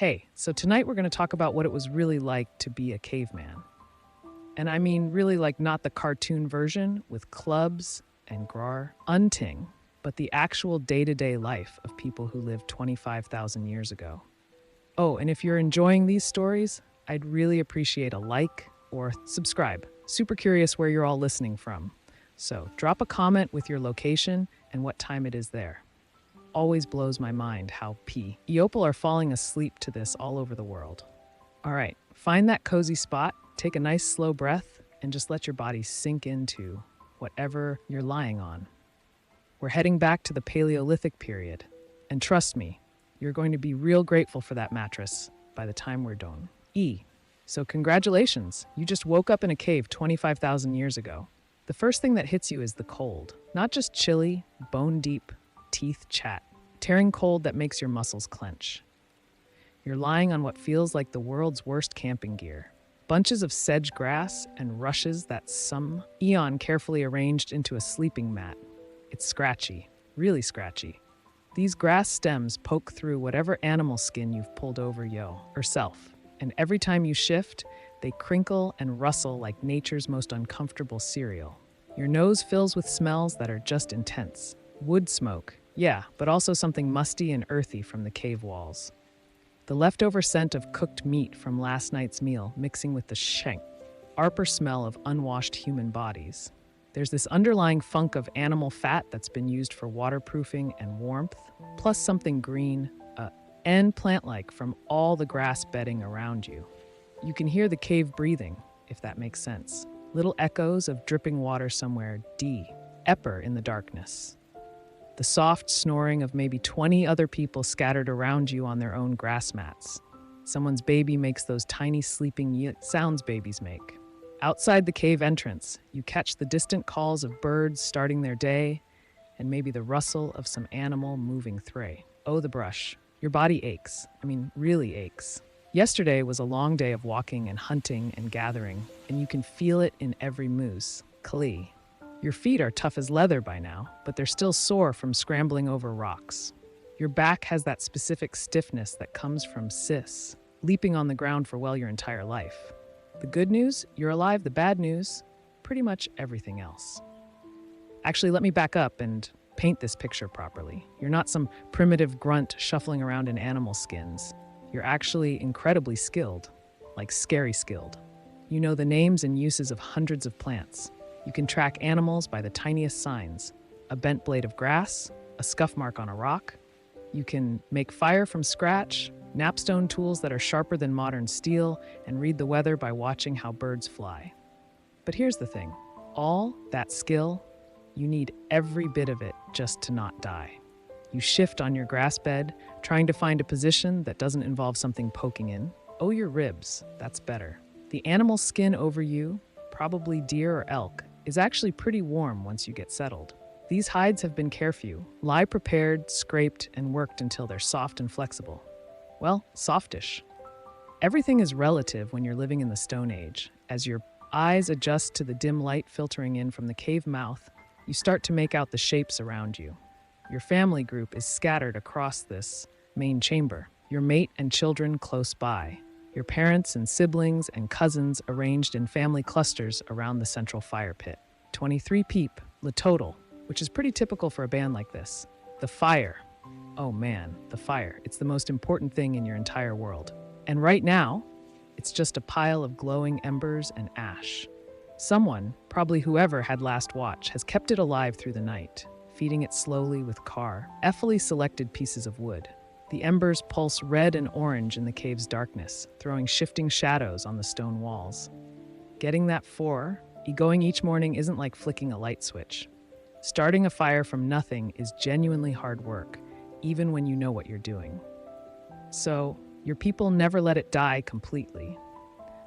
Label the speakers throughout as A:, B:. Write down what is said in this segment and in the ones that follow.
A: Hey, so tonight we're going to talk about what it was really like to be a caveman. And I mean, really like not the cartoon version with clubs and grar, unting, but the actual day to day life of people who lived 25,000 years ago. Oh, and if you're enjoying these stories, I'd really appreciate a like or subscribe. Super curious where you're all listening from. So drop a comment with your location and what time it is there. Always blows my mind how Eopal are falling asleep to this all over the world. All right, find that cozy spot, take a nice slow breath, and just let your body sink into whatever you're lying on. We're heading back to the Paleolithic period, and trust me, you're going to be real grateful for that mattress by the time we're done. So congratulations, you just woke up in a cave 25,000 years ago. The first thing that hits you is the cold, not just chilly, bone deep, teeth chat, tearing cold that makes your muscles clench. You're lying on what feels like the world's worst camping gear. Bunches of sedge grass and rushes that some eon carefully arranged into a sleeping mat. It's scratchy, really scratchy. These grass stems poke through whatever animal skin you've pulled over yourself, and every time you shift, they crinkle and rustle like nature's most uncomfortable cereal. Your nose fills with smells that are just intense. Wood smoke, yeah, but also something musty and earthy from the cave walls. The leftover scent of cooked meat from last night's meal mixing with the arbor smell of unwashed human bodies. There's this underlying funk of animal fat that's been used for waterproofing and warmth, plus something green and plant-like from all the grass bedding around you. You can hear the cave breathing, if that makes sense. Little echoes of dripping water somewhere in the darkness. The soft snoring of maybe 20 other people scattered around you on their own grass mats. Someone's baby makes those tiny sleeping sounds babies make. Outside the cave entrance, you catch the distant calls of birds starting their day and maybe the rustle of some animal moving through. Oh, the brush. Your body aches. Really aches. Yesterday was a long day of walking and hunting and gathering, and you can feel it in every moose. Kali. Your feet are tough as leather by now, but they're still sore from scrambling over rocks. Your back has that specific stiffness that comes from leaping on the ground for your entire life. The good news, you're alive. The bad news, pretty much everything else. Actually, let me back up and paint this picture properly. You're not some primitive grunt shuffling around in animal skins. You're actually incredibly skilled, like scary skilled. You know the names and uses of hundreds of plants. You can track animals by the tiniest signs, a bent blade of grass, a scuff mark on a rock. You can make fire from scratch, napstone tools that are sharper than modern steel, and read the weather by watching how birds fly. But here's the thing, all that skill, you need every bit of it just to not die. You shift on your grass bed, trying to find a position that doesn't involve something poking in. Oh, your ribs, that's better. The animal skin over you, probably deer or elk, is actually pretty warm once you get settled. These hides have been carefully prepared, scraped, and worked until they're soft and flexible. Well, softish. Everything is relative when you're living in the Stone Age. As your eyes adjust to the dim light filtering in from the cave mouth, you start to make out the shapes around you. Your family group is scattered across this main chamber, your mate and children close by. Your parents and siblings and cousins arranged in family clusters around the central fire pit. 23 peep, the total, which is pretty typical for a band like this. The fire. Oh man, the fire. It's the most important thing in your entire world. And right now, it's just a pile of glowing embers and ash. Someone, probably whoever had last watch, has kept it alive through the night, feeding it slowly with carefully selected pieces of wood. The embers pulse red and orange in the cave's darkness, throwing shifting shadows on the stone walls. Getting that going each morning isn't like flicking a light switch. Starting a fire from nothing is genuinely hard work, even when you know what you're doing. So, your people never let it die completely.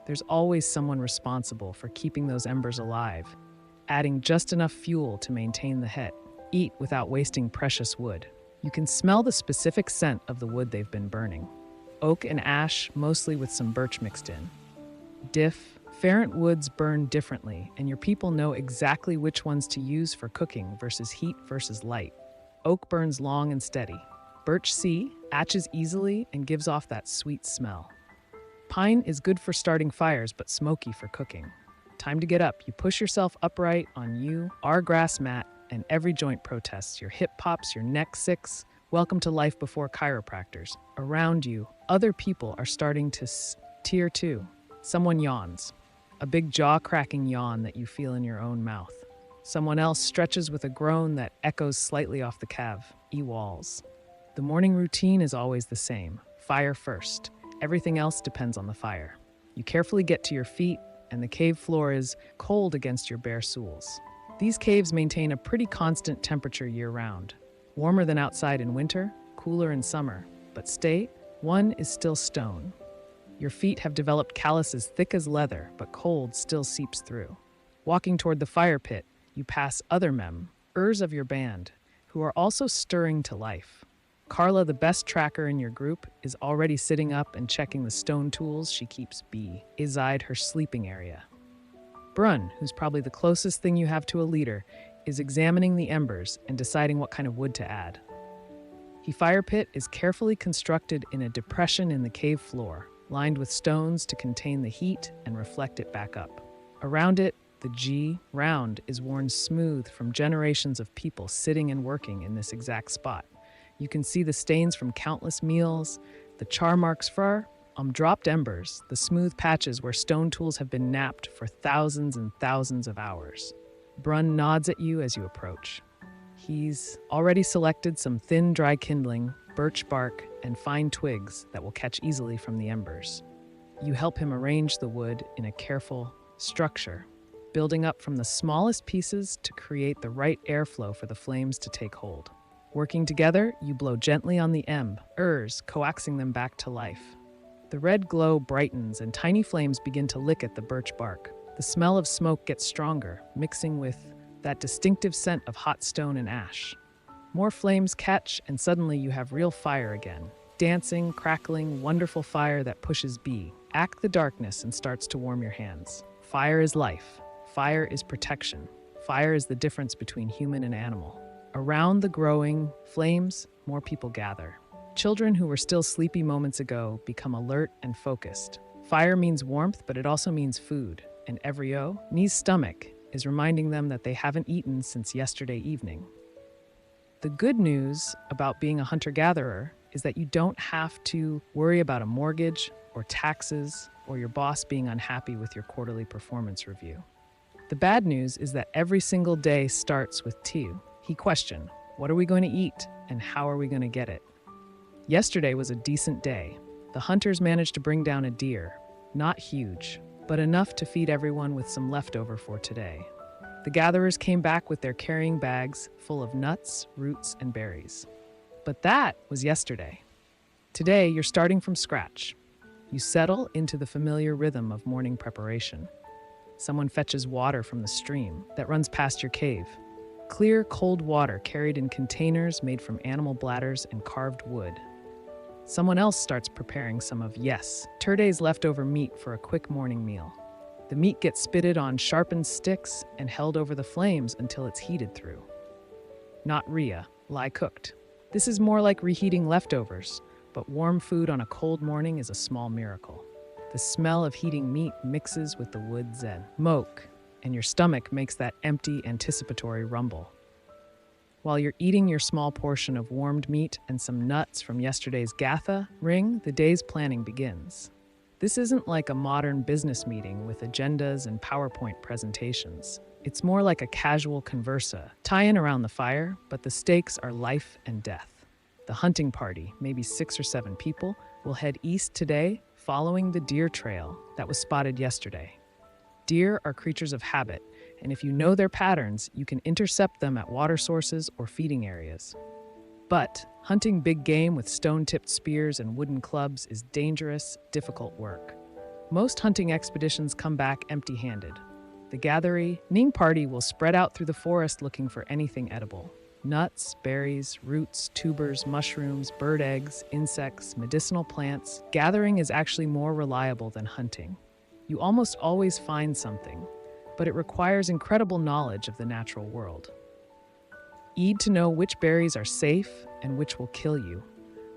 A: There's always someone responsible for keeping those embers alive, adding just enough fuel to maintain the heat without wasting precious wood. You can smell the specific scent of the wood they've been burning. Oak and ash, mostly with some birch mixed in. Different woods burn differently, and your people know exactly which ones to use for cooking versus heat versus light. Oak burns long and steady. Birch C atches easily and gives off that sweet smell. Pine is good for starting fires but smoky for cooking. Time to get up. You push yourself upright on our grass mat, and every joint protests. Your hip pops, your neck sicks. Welcome to life before chiropractors. Around you, other people are starting to tear too. Someone yawns, a big jaw-cracking yawn that you feel in your own mouth. Someone else stretches with a groan that echoes slightly off the walls. The morning routine is always the same. Fire first. Everything else depends on the fire. You carefully get to your feet, and the cave floor is cold against your bare soles. These caves maintain a pretty constant temperature year-round. Warmer than outside in winter, cooler in summer. But one is still stone. Your feet have developed calluses thick as leather, but cold still seeps through. Walking toward the fire pit, you pass other members of your band, who are also stirring to life. Carla, the best tracker in your group, is already sitting up and checking the stone tools she keeps beside her sleeping area. Brun, who's probably the closest thing you have to a leader, is examining the embers and deciding what kind of wood to add. The fire pit is carefully constructed in a depression in the cave floor, lined with stones to contain the heat and reflect it back up. Around it, the round is worn smooth from generations of people sitting and working in this exact spot. You can see the stains from countless meals, the char marks from dropped embers, the smooth patches where stone tools have been knapped for thousands and thousands of hours. Brun nods at you as you approach. He's already selected some thin, dry kindling, birch bark, and fine twigs that will catch easily from the embers. You help him arrange the wood in a careful structure, building up from the smallest pieces to create the right airflow for the flames to take hold. Working together, you blow gently on the embers, coaxing them back to life. The red glow brightens and tiny flames begin to lick at the birch bark. The smell of smoke gets stronger, mixing with that distinctive scent of hot stone and ash. More flames catch, and suddenly you have real fire again. Dancing, crackling, wonderful fire that pushes back the darkness and starts to warm your hands. Fire is life. Fire is protection. Fire is the difference between human and animal. Around the growing flames, more people gather. Children who were still sleepy moments ago become alert and focused. Fire means warmth, but it also means food. And every Ni's stomach is reminding them that they haven't eaten since yesterday evening. The good news about being a hunter-gatherer is that you don't have to worry about a mortgage or taxes or your boss being unhappy with your quarterly performance review. The bad news is that every single day starts with he questioned, what are we going to eat and how are we going to get it? Yesterday was a decent day. The hunters managed to bring down a deer, not huge, but enough to feed everyone with some leftover for today. The gatherers came back with their carrying bags full of nuts, roots, and berries. But that was yesterday. Today, you're starting from scratch. You settle into the familiar rhythm of morning preparation. Someone fetches water from the stream that runs past your cave. Clear, cold water carried in containers made from animal bladders and carved wood. Someone else starts preparing some of Turday's leftover meat for a quick morning meal. The meat gets spitted on sharpened sticks and held over the flames until it's heated through. Not lie cooked. This is more like reheating leftovers, but warm food on a cold morning is a small miracle. The smell of heating meat mixes with the wood smoke, and your stomach makes that empty, anticipatory rumble. While you're eating your small portion of warmed meat and some nuts from yesterday's ring, the day's planning begins. This isn't like a modern business meeting with agendas and PowerPoint presentations. It's more like a casual conversa, tie-in around the fire, but the stakes are life and death. The hunting party, maybe 6 or 7 people, will head east today, following the deer trail that was spotted yesterday. Deer are creatures of habit, and if you know their patterns, you can intercept them at water sources or feeding areas. But hunting big game with stone-tipped spears and wooden clubs is dangerous, difficult work. Most hunting expeditions come back empty-handed. The gathering party will spread out through the forest looking for anything edible. Nuts, berries, roots, tubers, mushrooms, bird eggs, insects, medicinal plants. Gathering is actually more reliable than hunting. You almost always find something, but it requires incredible knowledge of the natural world. Eat to know which berries are safe and which will kill you.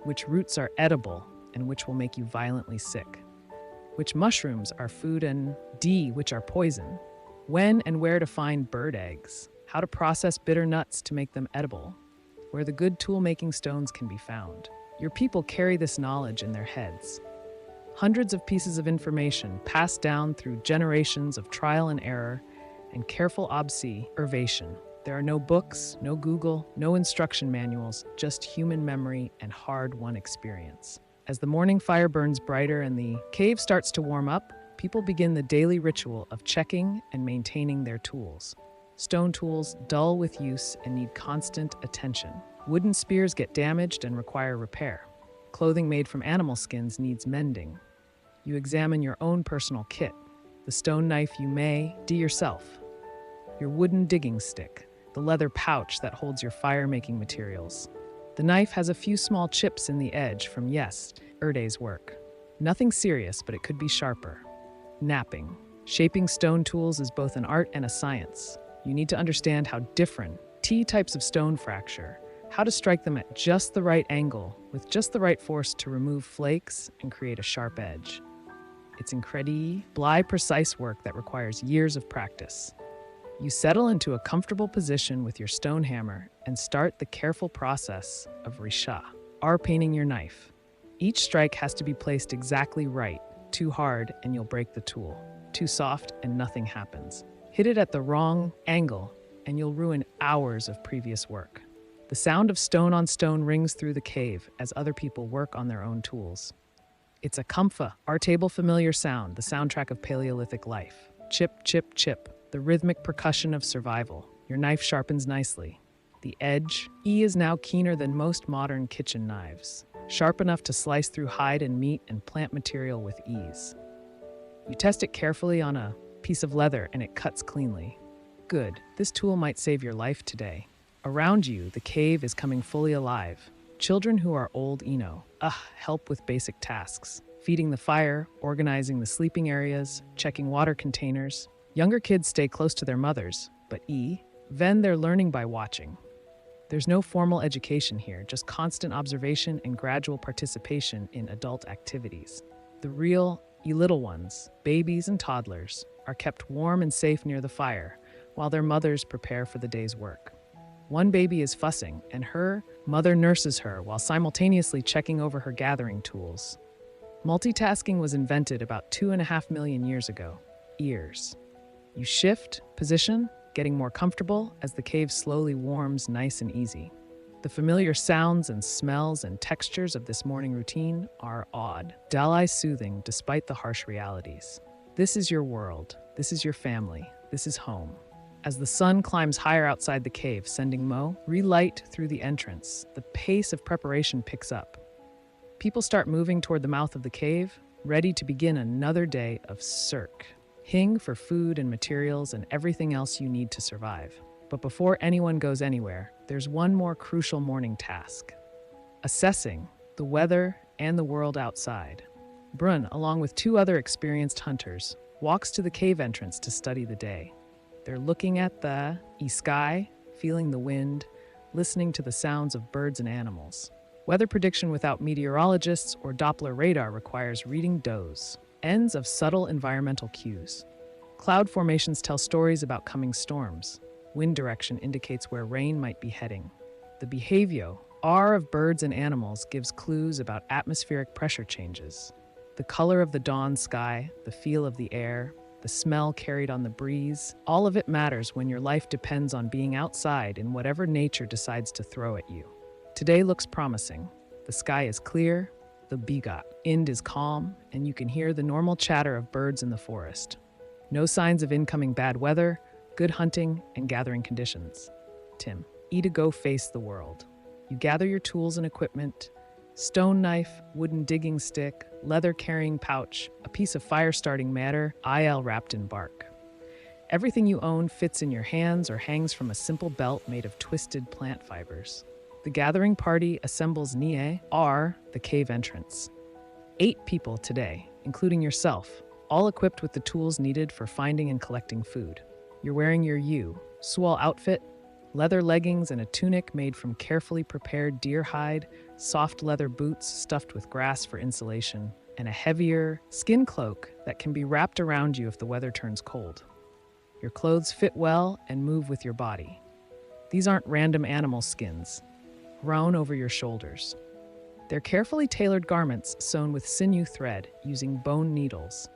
A: which roots are edible and which will make you violently sick, which mushrooms are food, and D, which are poison, when and where to find bird eggs, how to process bitter nuts to make them edible, where the good tool-making stones can be found. Your people carry this knowledge in their heads. Hundreds of pieces of information passed down through generations of trial and error and careful observation. There are no books, no Google, no instruction manuals, just human memory and hard-won experience. As the morning fire burns brighter and the cave starts to warm up, people begin the daily ritual of checking and maintaining their tools. Stone tools dull with use and need constant attention. Wooden spears get damaged and require repair. Clothing made from animal skins needs mending. You examine your own personal kit. The stone knife you may do yourself. Your wooden digging stick. The leather pouch that holds your fire-making materials. The knife has a few small chips in the edge from yesterday's work. Nothing serious, but it could be sharper. Knapping. Shaping stone tools is both an art and a science. You need to understand how different types of stone fracture, how to strike them at just the right angle, with just the right force to remove flakes and create a sharp edge. It's incredibly precise work that requires years of practice. You settle into a comfortable position with your stone hammer and start the careful process of painting your knife. Each strike has to be placed exactly right. Too hard and you'll break the tool. Too soft and nothing happens. Hit it at the wrong angle and you'll ruin hours of previous work. The sound of stone on stone rings through the cave as other people work on their own tools. It's a comfa, our table familiar sound, the soundtrack of Paleolithic life. Chip, chip, chip, the rhythmic percussion of survival. Your knife sharpens nicely. The edge is now keener than most modern kitchen knives, sharp enough to slice through hide and meat and plant material with ease. You test it carefully on a piece of leather and it cuts cleanly. Good, this tool might save your life today. Around you, the cave is coming fully alive. Children who are old help with basic tasks. Feeding the fire, organizing the sleeping areas, checking water containers. Younger kids stay close to their mothers, but then they're learning by watching. There's no formal education here, just constant observation and gradual participation in adult activities. The real little ones, babies and toddlers, are kept warm and safe near the fire while their mothers prepare for the day's work. One baby is fussing, and her mother nurses her while simultaneously checking over her gathering tools. Multitasking was invented about 2.5 million years ago. Ears. You shift, position, getting more comfortable as the cave slowly warms nice and easy. The familiar sounds and smells and textures of this morning routine are odd, dull-eye soothing despite the harsh realities. This is your world. This is your family. This is home. As the sun climbs higher outside the cave, sending relight through the entrance, the pace of preparation picks up. People start moving toward the mouth of the cave, ready to begin another day of searching for food and materials and everything else you need to survive. But before anyone goes anywhere, there's one more crucial morning task: assessing the weather and the world outside. Brun, along with 2 other experienced hunters, walks to the cave entrance to study the day. They're looking at the sky, feeling the wind, listening to the sounds of birds and animals. Weather prediction without meteorologists or Doppler radar requires reading ends of subtle environmental cues. Cloud formations tell stories about coming storms. Wind direction indicates where rain might be heading. The behavior of birds and animals gives clues about atmospheric pressure changes. The color of the dawn sky, the feel of the air, the smell carried on the breeze, all of it matters when your life depends on being outside in whatever nature decides to throw at you. Today looks promising. The sky is clear, the wind is calm, and you can hear the normal chatter of birds in the forest. No signs of incoming bad weather, good hunting, and gathering conditions. Tim, to go face the world. You gather your tools and equipment: stone knife, wooden digging stick, leather carrying pouch, a piece of fire-starting matter, wrapped in bark. Everything you own fits in your hands or hangs from a simple belt made of twisted plant fibers. The gathering party assembles near the cave entrance. 8 people today, including yourself, all equipped with the tools needed for finding and collecting food. You're wearing your swall outfit, leather leggings and a tunic made from carefully prepared deer hide, soft leather boots stuffed with grass for insulation, and a heavier skin cloak that can be wrapped around you if the weather turns cold. Your clothes fit well and move with your body. These aren't random animal skins, thrown over your shoulders. They're carefully tailored garments sewn with sinew thread using bone needles.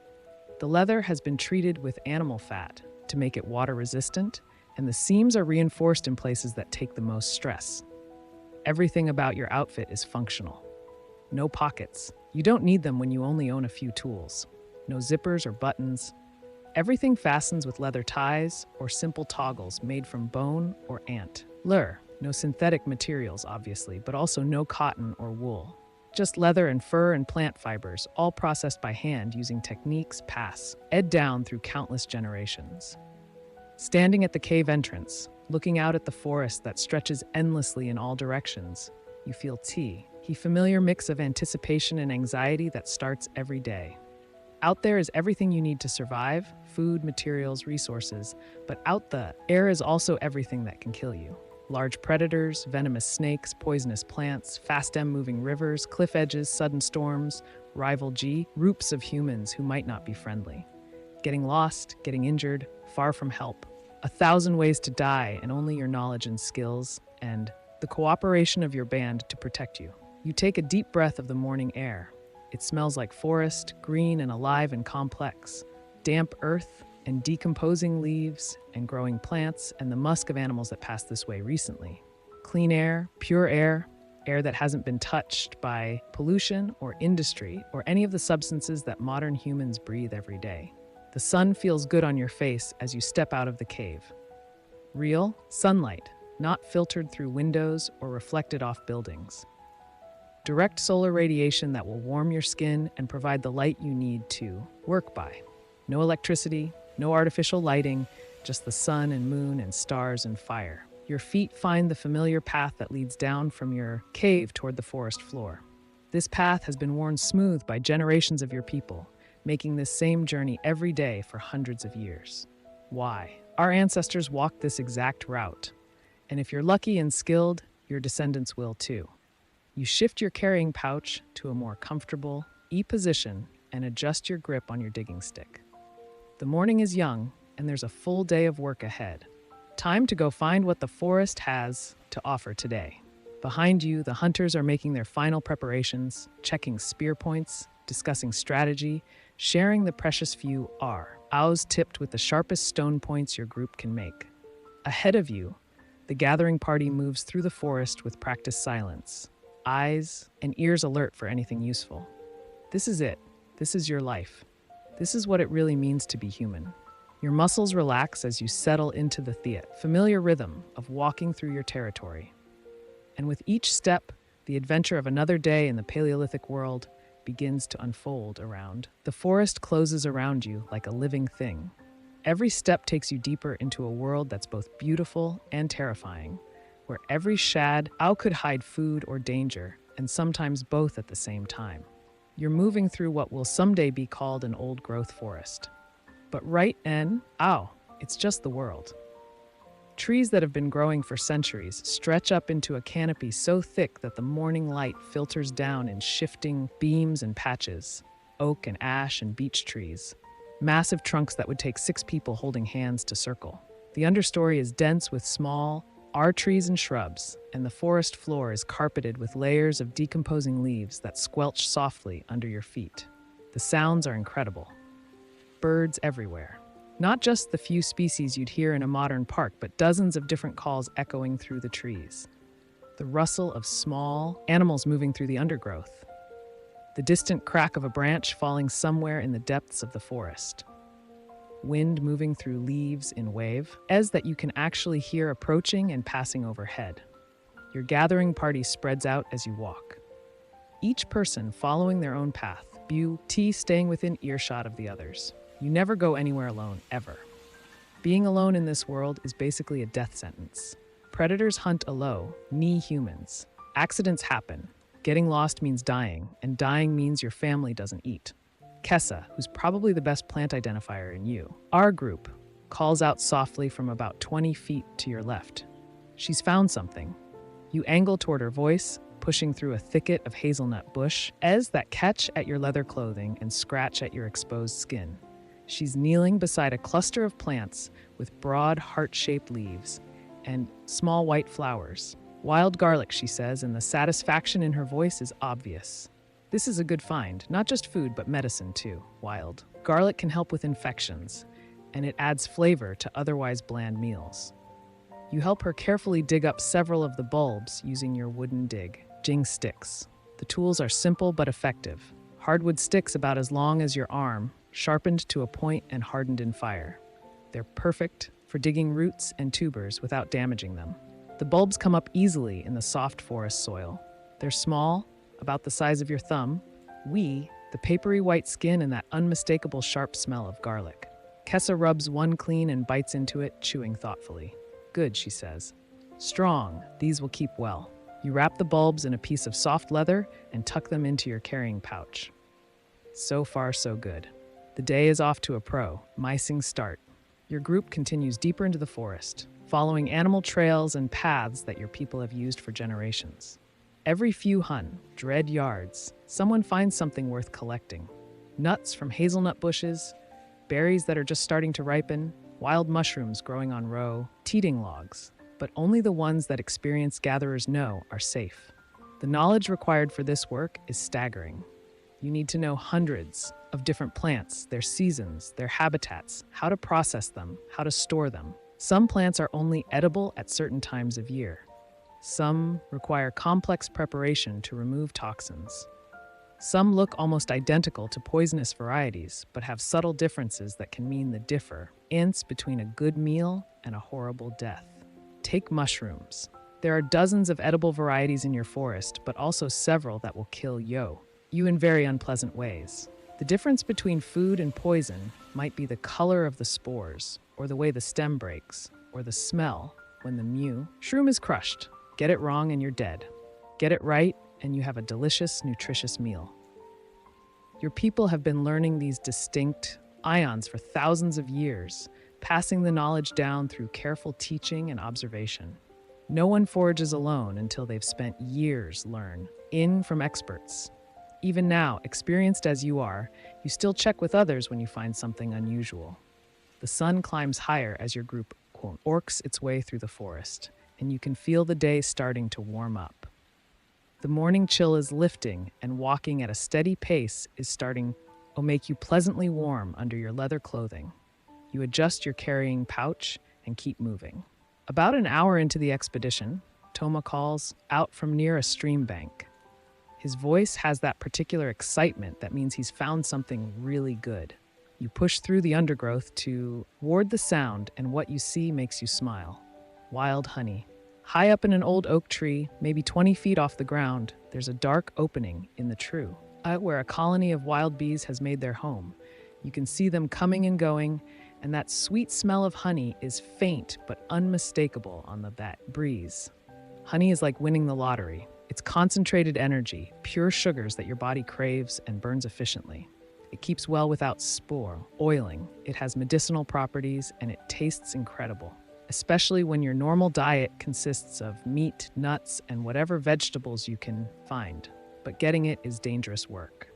A: The leather has been treated with animal fat to make it water resistant, and the seams are reinforced in places that take the most stress. Everything about your outfit is functional. No pockets. You don't need them when you only own a few tools. No zippers or buttons. Everything fastens with leather ties or simple toggles made from bone or ant. No synthetic materials, obviously, but also no cotton or wool. Just leather and fur and plant fibers, all processed by hand using techniques passed down through countless generations. Standing at the cave entrance, looking out at the forest that stretches endlessly in all directions, you feel a familiar mix of anticipation and anxiety that starts every day. Out there is everything you need to survive: food, materials, resources, but out the air is also everything that can kill you. Large predators, venomous snakes, poisonous plants, fast-moving rivers, cliff edges, sudden storms, groups of humans who might not be friendly. Getting lost, getting injured, far from help. 1,000 ways to die, and only your knowledge and skills and the cooperation of your band to protect you. You take a deep breath of the morning air. It smells like forest, green and alive and complex, damp earth and decomposing leaves and growing plants and the musk of animals that passed this way recently. Clean air, pure air, air that hasn't been touched by pollution or industry or any of the substances that modern humans breathe every day. The sun feels good on your face as you step out of the cave. Real sunlight, not filtered through windows or reflected off buildings. Direct solar radiation that will warm your skin and provide the light you need to work by. No electricity, no artificial lighting, just the sun and moon and stars and fire. Your feet find the familiar path that leads down from your cave toward the forest floor. This path has been worn smooth by generations of your people, making this same journey every day for hundreds of years. Why? Our ancestors walked this exact route, and if you're lucky and skilled, your descendants will too. You shift your carrying pouch to a more comfortable position and adjust your grip on your digging stick. The morning is young, and there's a full day of work ahead. Time to go find what the forest has to offer today. Behind you, the hunters are making their final preparations, checking spear points, discussing strategy, sharing the precious few arrows tipped with the sharpest stone points your group can make. Ahead of you, the gathering party moves through the forest with practiced silence, eyes and ears alert for anything useful. This is it. This is your life. This is what it really means to be human. Your muscles relax as you settle into the familiar rhythm of walking through your territory. And with each step, the adventure of another day in the Paleolithic world begins to unfold around. The forest closes around you like a living thing. Every step takes you deeper into a world that's both beautiful and terrifying, where every shadow could hide food or danger, and sometimes both at the same time. You're moving through what will someday be called an old-growth forest. But it's just the world. Trees that have been growing for centuries stretch up into a canopy so thick that the morning light filters down in shifting beams and patches. Oak and ash and beech trees. Massive trunks that would take 6 people holding hands to circle. The understory is dense with small trees and shrubs, and the forest floor is carpeted with layers of decomposing leaves that squelch softly under your feet. The sounds are incredible. Birds everywhere. Not just the few species you'd hear in a modern park, but dozens of different calls echoing through the trees. The rustle of small animals moving through the undergrowth. The distant crack of a branch falling somewhere in the depths of the forest. Wind moving through leaves in waves that you can actually hear approaching and passing overhead. Your gathering party spreads out as you walk. Each person following their own path, staying within earshot of the others. You never go anywhere alone, ever. Being alone in this world is basically a death sentence. Predators hunt alone, humans. Accidents happen. Getting lost means dying, and dying means your family doesn't eat. Kessa, who's probably the best plant identifier in you, our group, calls out softly from about 20 feet to your left. She's found something. You angle toward her voice, pushing through a thicket of hazelnut bush, that catch at your leather clothing and scratch at your exposed skin. She's kneeling beside a cluster of plants with broad, heart-shaped leaves and small white flowers. Wild garlic, she says, and the satisfaction in her voice is obvious. This is a good find, not just food, but medicine too. Wild garlic can help with infections, and it adds flavor to otherwise bland meals. You help her carefully dig up several of the bulbs using your wooden digging sticks. The tools are simple but effective. Hardwood sticks about as long as your arm, sharpened to a point and hardened in fire. They're perfect for digging roots and tubers without damaging them. The bulbs come up easily in the soft forest soil. They're small, about the size of your thumb, the papery white skin and that unmistakable sharp smell of garlic. Kessa rubs one clean and bites into it, chewing thoughtfully. Good, she says. Strong, these will keep well. You wrap the bulbs in a piece of soft leather and tuck them into your carrying pouch. So far, so good. The day is off to a promising start. Your group continues deeper into the forest, following animal trails and paths that your people have used for generations. Every few hundred yards, someone finds something worth collecting. Nuts from hazelnut bushes, berries that are just starting to ripen, wild mushrooms growing on teeting logs. But only the ones that experienced gatherers know are safe. The knowledge required for this work is staggering. You need to know hundreds of different plants, their seasons, their habitats, how to process them, how to store them. Some plants are only edible at certain times of year. Some require complex preparation to remove toxins. Some look almost identical to poisonous varieties, but have subtle differences that can mean the difference between a good meal and a horrible death. Take mushrooms. There are dozens of edible varieties in your forest, but also several that will kill you in very unpleasant ways. The difference between food and poison might be the color of the spores, or the way the stem breaks, or the smell when the mushroom is crushed. Get it wrong and you're dead. Get it right and you have a delicious, nutritious meal. Your people have been learning these distinct ions for thousands of years, passing the knowledge down through careful teaching and observation. No one forages alone until they've spent years learning from experts. Even now, experienced as you are, you still check with others when you find something unusual. The sun climbs higher as your group, quote, orcs its way through the forest, and you can feel the day starting to warm up. The morning chill is lifting, and walking at a steady pace is starting to make you pleasantly warm under your leather clothing. You adjust your carrying pouch and keep moving. About an hour into the expedition, Toma calls out from near a stream bank. His voice has that particular excitement that means he's found something really good. You push through the undergrowth toward the sound, and what you see makes you smile. Wild honey. High up in an old oak tree, maybe 20 feet off the ground, there's a dark opening in the tree where a colony of wild bees has made their home. You can see them coming and going, and that sweet smell of honey is faint but unmistakable on the breeze. Honey is like winning the lottery. It's concentrated energy, pure sugars that your body craves and burns efficiently. It keeps well without oiling. It has medicinal properties, and it tastes incredible, especially when your normal diet consists of meat, nuts, and whatever vegetables you can find. But getting it is dangerous work.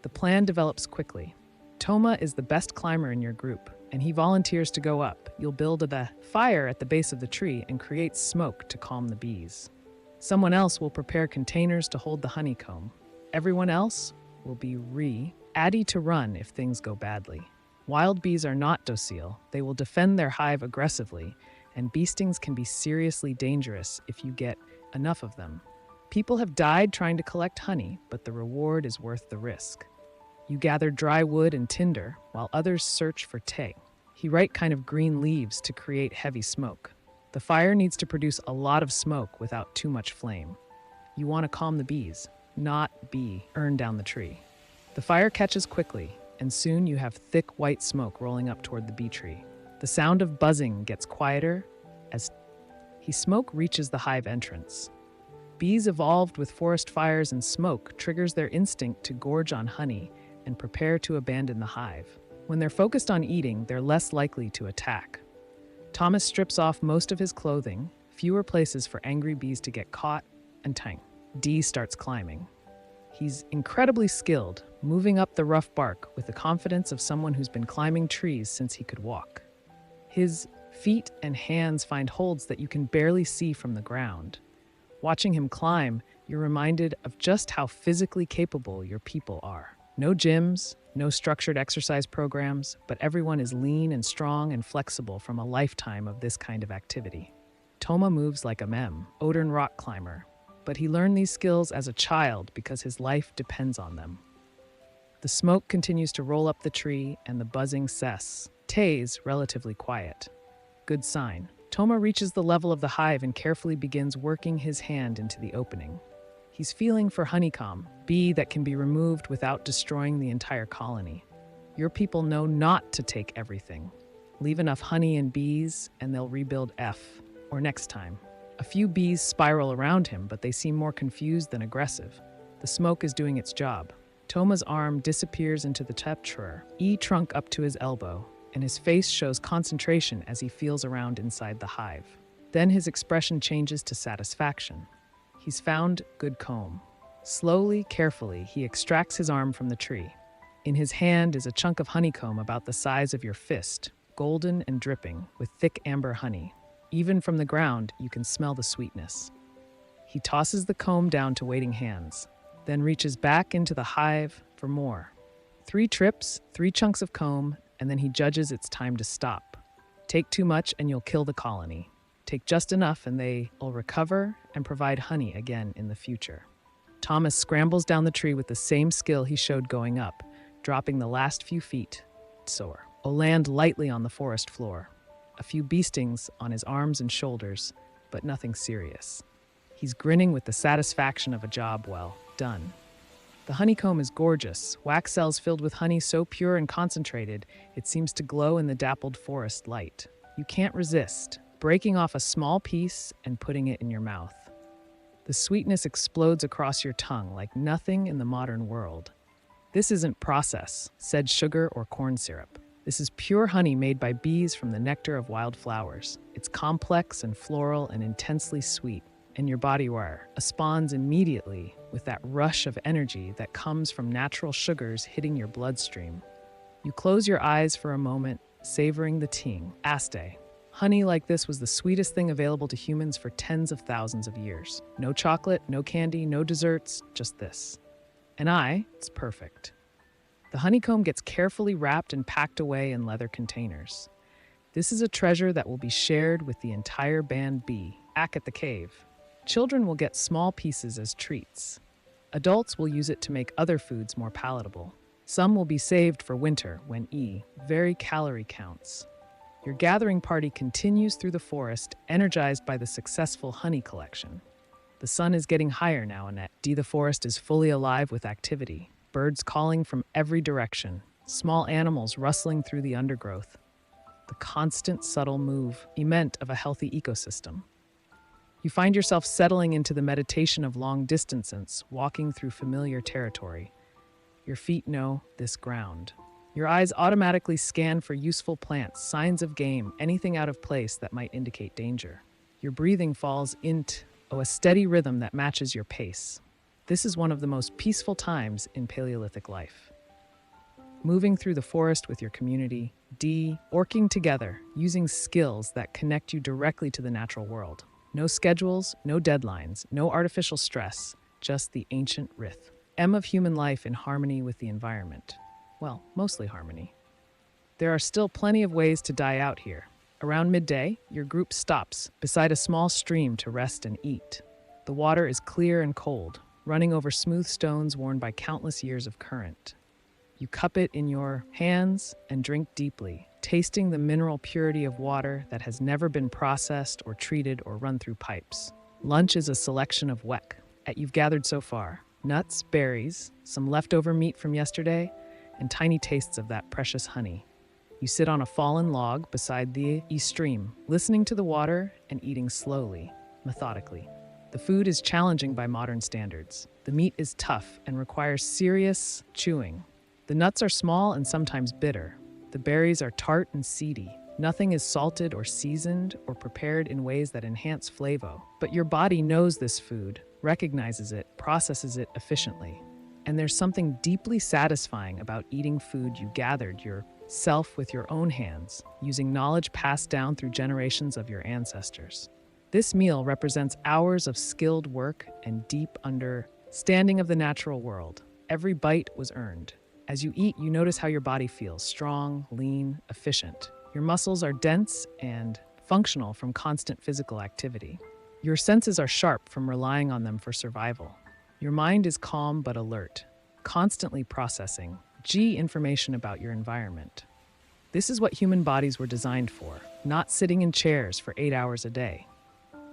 A: The plan develops quickly. Toma is the best climber in your group, and he volunteers to go up. You'll build a fire at the base of the tree and create smoke to calm the bees. Someone else will prepare containers to hold the honeycomb. Everyone else will be ready to run if things go badly. Wild bees are not docile. They will defend their hive aggressively, and bee stings can be seriously dangerous if you get enough of them. People have died trying to collect honey, but the reward is worth the risk. You gather dry wood and tinder, while others search for right kind of green leaves to create heavy smoke. The fire needs to produce a lot of smoke without too much flame. You want to calm the bees, not burn down the tree. The fire catches quickly, and soon you have thick white smoke rolling up toward the bee tree. The sound of buzzing gets quieter as smoke reaches the hive entrance. Bees evolved with forest fires, and smoke triggers their instinct to gorge on honey and prepare to abandon the hive. When they're focused on eating, they're less likely to attack. Thomas strips off most of his clothing, fewer places for angry bees to get caught, and tang. D starts climbing. He's incredibly skilled, moving up the rough bark with the confidence of someone who's been climbing trees since he could walk. His feet and hands find holds that you can barely see from the ground. Watching him climb, you're reminded of just how physically capable your people are. No gyms, no structured exercise programs, but everyone is lean and strong and flexible from a lifetime of this kind of activity. Toma moves like a modern rock climber, but he learned these skills as a child because his life depends on them. The smoke continues to roll up the tree and the buzzing stays relatively quiet. Good sign. Toma reaches the level of the hive and carefully begins working his hand into the opening. He's feeling for honeycomb, bee that can be removed without destroying the entire colony. Your people know not to take everything. Leave enough honey and bees, and they'll rebuild or next time. A few bees spiral around him, but they seem more confused than aggressive. The smoke is doing its job. Toma's arm disappears into the trunk up to his elbow, and his face shows concentration as he feels around inside the hive. Then his expression changes to satisfaction. He's found good comb. Slowly, carefully, he extracts his arm from the tree. In his hand is a chunk of honeycomb about the size of your fist, golden and dripping with thick amber honey. Even from the ground, you can smell the sweetness. He tosses the comb down to waiting hands, then reaches back into the hive for more. 3 trips, 3 chunks of comb, and then he judges it's time to stop. Take too much and you'll kill the colony. Take just enough and they will recover and provide honey again in the future. Thomas scrambles down the tree with the same skill he showed going up, dropping the last few feet. Land lightly on the forest floor. A few bee stings on his arms and shoulders, but nothing serious. He's grinning with the satisfaction of a job well done. The honeycomb is gorgeous, wax cells filled with honey so pure and concentrated, it seems to glow in the dappled forest light. You can't resist, breaking off a small piece and putting it in your mouth. The sweetness explodes across your tongue like nothing in the modern world. This isn't processed, said sugar or corn syrup. This is pure honey made by bees from the nectar of wildflowers. It's complex and floral and intensely sweet, and your body responds immediately with that rush of energy that comes from natural sugars hitting your bloodstream. You close your eyes for a moment, savoring the ting. Honey like this was the sweetest thing available to humans for tens of thousands of years. No chocolate, no candy, no desserts, just this. And it's perfect. The honeycomb gets carefully wrapped and packed away in leather containers. This is a treasure that will be shared with the entire band bee back at the cave. Children will get small pieces as treats. Adults will use it to make other foods more palatable. Some will be saved for winter when very calorie counts. Your gathering party continues through the forest, energized by the successful honey collection. The sun is getting higher now, and the forest is fully alive with activity. Birds calling from every direction, small animals rustling through the undergrowth. The constant, subtle movement of a healthy ecosystem. You find yourself settling into the meditation of long distances, walking through familiar territory. Your feet know this ground. Your eyes automatically scan for useful plants, signs of game, anything out of place that might indicate danger. Your breathing falls into a steady rhythm that matches your pace. This is one of the most peaceful times in Paleolithic life. Moving through the forest with your community, working together, using skills that connect you directly to the natural world. No schedules, no deadlines, no artificial stress, just the ancient rhythm of human life in harmony with the environment. Well, mostly harmony. There are still plenty of ways to die out here. Around midday, your group stops beside a small stream to rest and eat. The water is clear and cold, running over smooth stones worn by countless years of current. You cup it in your hands and drink deeply, tasting the mineral purity of water that has never been processed or treated or run through pipes. Lunch is a selection of that you've gathered so far. Nuts, berries, some leftover meat from yesterday, and tiny tastes of that precious honey. You sit on a fallen log beside the stream, listening to the water and eating slowly, methodically. The food is challenging by modern standards. The meat is tough and requires serious chewing. The nuts are small and sometimes bitter. The berries are tart and seedy, Nothing is salted or seasoned or prepared in ways that enhance flavor. But your body knows this food, recognizes it, processes it efficiently. And there's something deeply satisfying about eating food you gathered yourself with your own hands, using knowledge passed down through generations of your ancestors. This meal represents hours of skilled work and deep understanding of the natural world. Every bite was earned. As you eat, you notice how your body feels strong, lean, efficient. Your muscles are dense and functional from constant physical activity. Your senses are sharp from relying on them for survival. Your mind is calm but alert, constantly processing information about your environment. This is what human bodies were designed for, not sitting in chairs for 8 hours a day,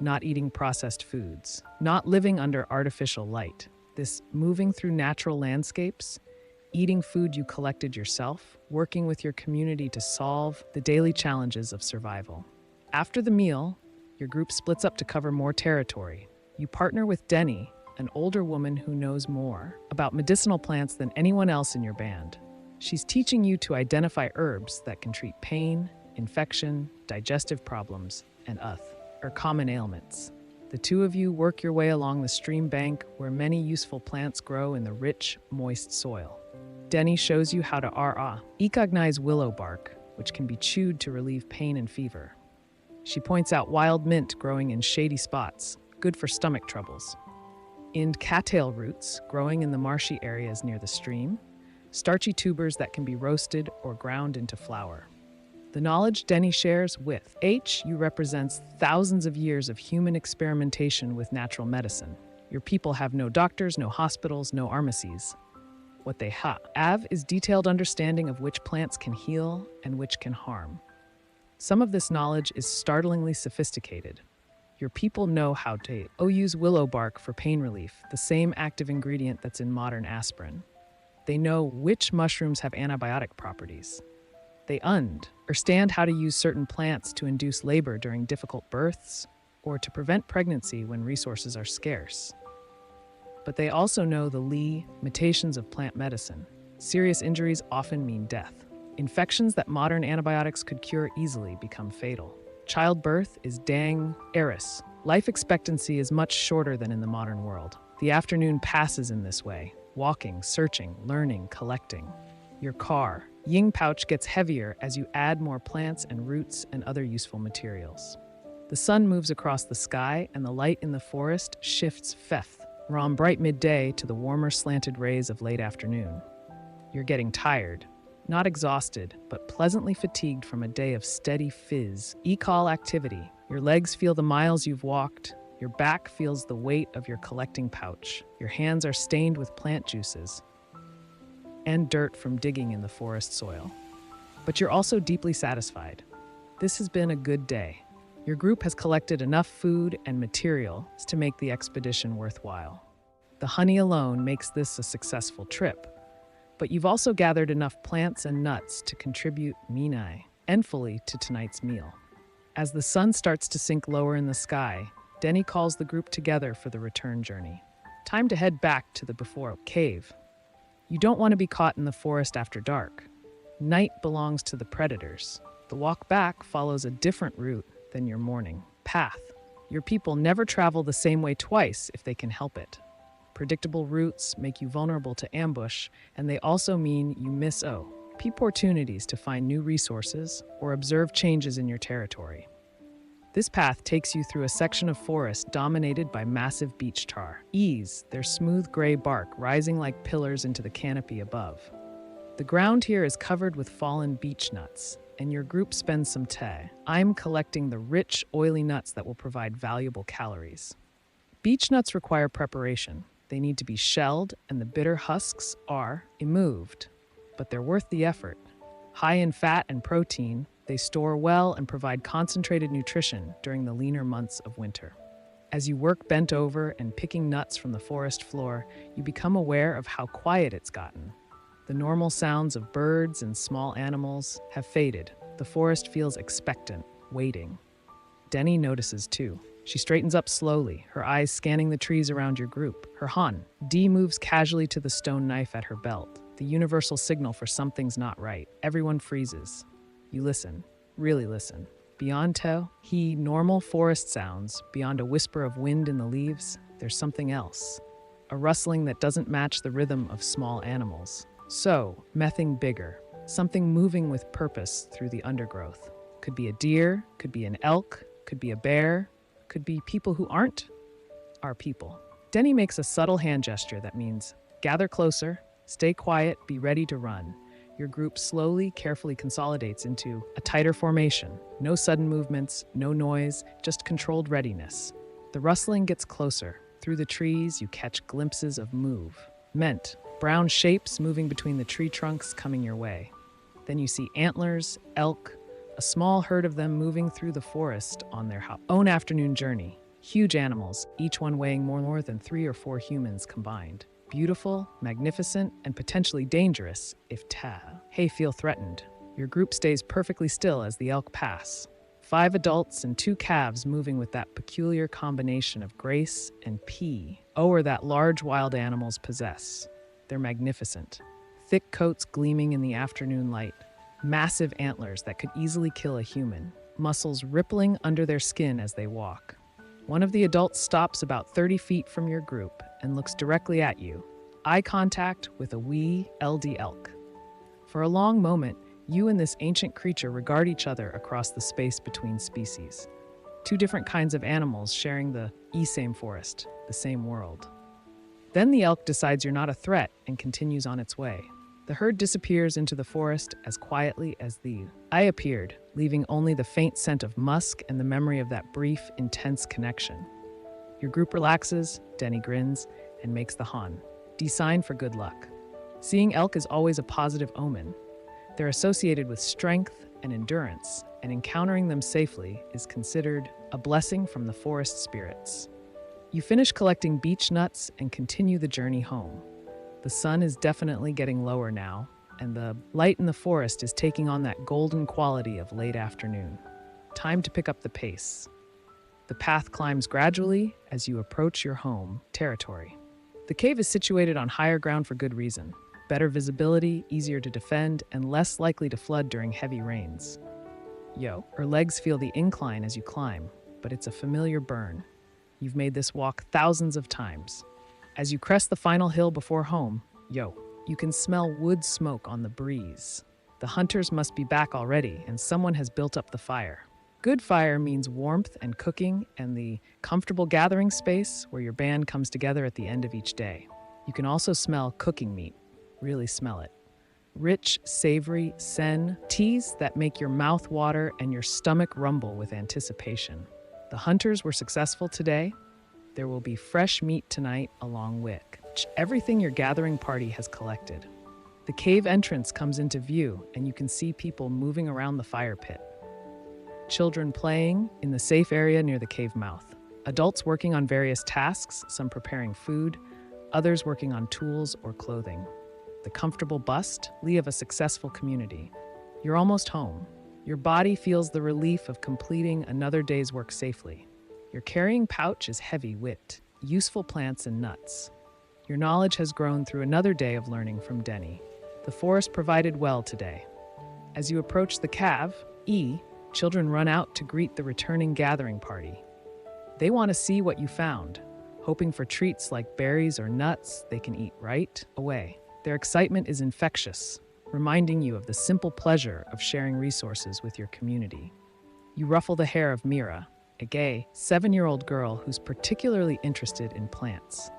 A: not eating processed foods, not living under artificial light. This moving through natural landscapes, eating food you collected yourself, working with your community to solve the daily challenges of survival. After the meal, your group splits up to cover more territory. You partner with Denny, an older woman who knows more about medicinal plants than anyone else in your band. She's teaching you to identify herbs that can treat pain, infection, digestive problems, and common ailments. The two of you work your way along the stream bank where many useful plants grow in the rich, moist soil. Denny shows you how to recognize willow bark, which can be chewed to relieve pain and fever. She points out wild mint growing in shady spots, good for stomach troubles. And cattail roots growing in the marshy areas near the stream, starchy tubers that can be roasted or ground into flour. The knowledge Denny shares with you represents thousands of years of human experimentation with natural medicine. Your people have no doctors, no hospitals, no pharmacies. What they have is detailed understanding of which plants can heal and which can harm. Some of this knowledge is startlingly sophisticated. Your people know how to use willow bark for pain relief, the same active ingredient that's in modern aspirin. They know which mushrooms have antibiotic properties. They understand how to use certain plants to induce labor during difficult births or to prevent pregnancy when resources are scarce. But they also know the limitations of plant medicine. Serious injuries often mean death. Infections that modern antibiotics could cure easily become fatal. Childbirth is dangerous. Life expectancy is much shorter than in the modern world. The afternoon passes in this way, walking, searching, learning, collecting. Your ying pouch gets heavier as you add more plants and roots and other useful materials. The sun moves across the sky and the light in the forest shifts from bright midday to the warmer slanted rays of late afternoon. You're getting tired, not exhausted, but pleasantly fatigued from a day of steady physical activity. Your legs feel the miles you've walked. Your back feels the weight of your collecting pouch. Your hands are stained with plant juices and dirt from digging in the forest soil. But you're also deeply satisfied. This has been a good day. Your group has collected enough food and materials to make the expedition worthwhile. The honey alone makes this a successful trip. But you've also gathered enough plants and nuts to contribute fully to tonight's meal. As the sun starts to sink lower in the sky, Denny calls the group together for the return journey. Time to head back to the before cave. You don't want to be caught in the forest after dark. Night belongs to the predators. The walk back follows a different route than your morning path. Your people never travel the same way twice if they can help it. Predictable routes make you vulnerable to ambush, and they also mean you miss opportunities to find new resources or observe changes in your territory. This path takes you through a section of forest dominated by massive beech tar. Their smooth gray bark rising like pillars into the canopy above. The ground here is covered with fallen beech nuts, and your group spends some time collecting the rich, oily nuts that will provide valuable calories. Beech nuts require preparation. They need to be shelled, and the bitter husks are removed, but they're worth the effort. High in fat and protein, they store well and provide concentrated nutrition during the leaner months of winter. As you work bent over and picking nuts from the forest floor, you become aware of how quiet it's gotten. The normal sounds of birds and small animals have faded. The forest feels expectant, waiting. Denny notices too. She straightens up slowly, her eyes scanning the trees around your group. Her D moves casually to the stone knife at her belt, the universal signal for something's not right. Everyone freezes. You listen. really listen. Beyond toe, normal forest sounds, beyond a whisper of wind in the leaves, there's something else. A rustling that doesn't match the rhythm of small animals. So, mething bigger, something moving with purpose through the undergrowth. Could be a deer, could be an elk, could be a bear, could be people who aren't our people. Denny makes a subtle hand gesture that means gather closer, stay quiet, be ready to run. Your group slowly, carefully consolidates into a tighter formation. No sudden movements, no noise, just controlled readiness. The rustling gets closer. Through the trees, you catch glimpses of movement. Brown shapes moving between the tree trunks coming your way. Then you see antlers, elk, a small herd of them moving through the forest on their own afternoon journey. Huge animals, each one weighing more than 3 or 4 humans combined. Beautiful, magnificent, and potentially dangerous if feel threatened. Your group stays perfectly still as the elk pass. 5 adults and 2 calves moving with that peculiar combination of grace and that large wild animals possess. They're magnificent. Thick coats gleaming in the afternoon light. Massive antlers that could easily kill a human. Muscles rippling under their skin as they walk. One of the adults stops about 30 feet from your group and looks directly at you. Eye contact with a wee LD elk. For a long moment, you and this ancient creature regard each other across the space between species. 2 different kinds of animals sharing the same forest, the same world. Then the elk decides you're not a threat and continues on its way. The herd disappears into the forest as quietly as the eye appeared, leaving only the faint scent of musk and the memory of that brief, intense connection. Your group relaxes, Denny grins, and makes the hon sign for good luck. Seeing elk is always a positive omen. They're associated with strength and endurance, and encountering them safely is considered a blessing from the forest spirits. You finish collecting beech nuts and continue the journey home. The sun is definitely getting lower now, and the light in the forest is taking on that golden quality of late afternoon. Time to pick up the pace. The path climbs gradually as you approach your home territory. The cave is situated on higher ground for good reason. Better visibility, easier to defend, and less likely to flood during heavy rains. Her legs feel the incline as you climb, but it's a familiar burn. You've made this walk thousands of times. As you crest the final hill before home, you can smell wood smoke on the breeze. The hunters must be back already, and someone has built up the fire. Good fire means warmth and cooking and the comfortable gathering space where your band comes together at the end of each day. You can also smell cooking meat. Really smell it. Rich, savory teas that make your mouth water and your stomach rumble with anticipation. The hunters were successful today. There will be fresh meat tonight along with everything your gathering party has collected. The cave entrance comes into view, and you can see people moving around the fire pit. Children playing in the safe area near the cave mouth. Adults working on various tasks, some preparing food, others working on tools or clothing. The comfortable bust of a successful community. You're almost home. Your body feels the relief of completing another day's work safely. Your carrying pouch is heavy with useful plants and nuts. Your knowledge has grown through another day of learning from Denny. The forest provided well today. As you approach the cave, children run out to greet the returning gathering party. They want to see what you found, hoping for treats like berries or nuts they can eat right away. Their excitement is infectious, reminding you of the simple pleasure of sharing resources with your community. You ruffle the hair of Mira, a gay 7-year-old girl who's particularly interested in plants.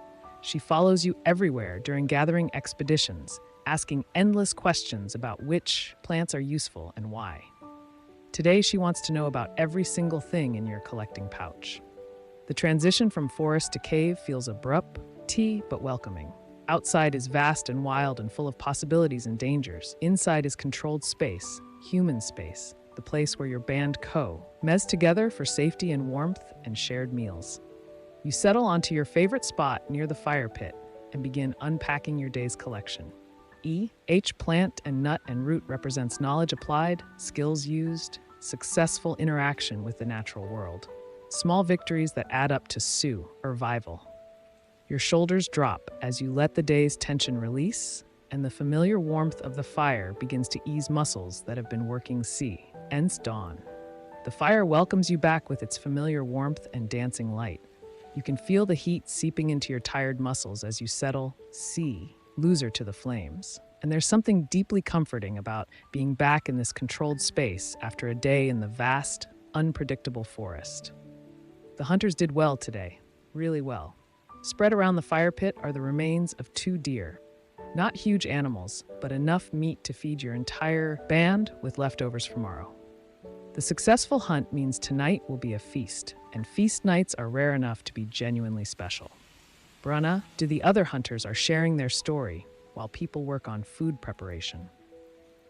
A: She follows you everywhere during gathering expeditions, asking endless questions about which plants are useful and why. Today, she wants to know about every single thing in your collecting pouch. The transition from forest to cave feels abrupt, but welcoming. Outside is vast and wild and full of possibilities and dangers. Inside is controlled space, human space, the place where your band mez together for safety and warmth and shared meals. You settle onto your favorite spot near the fire pit and begin unpacking your day's collection. Each plant and nut and root represents knowledge applied, skills used, successful interaction with the natural world. Small victories that add up to survival. Your shoulders drop as you let the day's tension release, and the familiar warmth of the fire begins to ease muscles that have been working Ence dawn. The fire welcomes you back with its familiar warmth and dancing light. You can feel the heat seeping into your tired muscles as you settle, loser to the flames. And there's something deeply comforting about being back in this controlled space after a day in the vast, unpredictable forest. The hunters did well today, really well. Spread around the fire pit are the remains of 2 deer. Not huge animals, but enough meat to feed your entire band with leftovers for tomorrow. The successful hunt means tonight will be a feast, and feast nights are rare enough to be genuinely special. Brunna, the other hunters are sharing their story while people work on food preparation.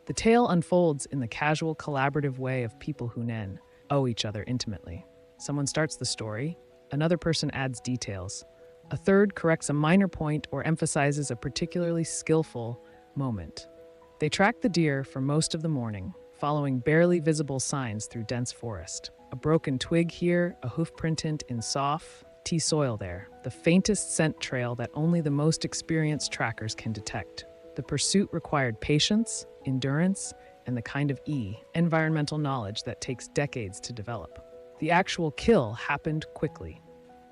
A: The tale unfolds in the casual, collaborative way of people who know each other intimately. Someone starts the story, another person adds details, a third corrects a minor point or emphasizes a particularly skillful moment. They track the deer for most of the morning, following barely visible signs through dense forest. A broken twig here, a hoof print in soft soil there, the faintest scent trail that only the most experienced trackers can detect. The pursuit required patience, endurance, and the kind of environmental knowledge that takes decades to develop. The actual kill happened quickly.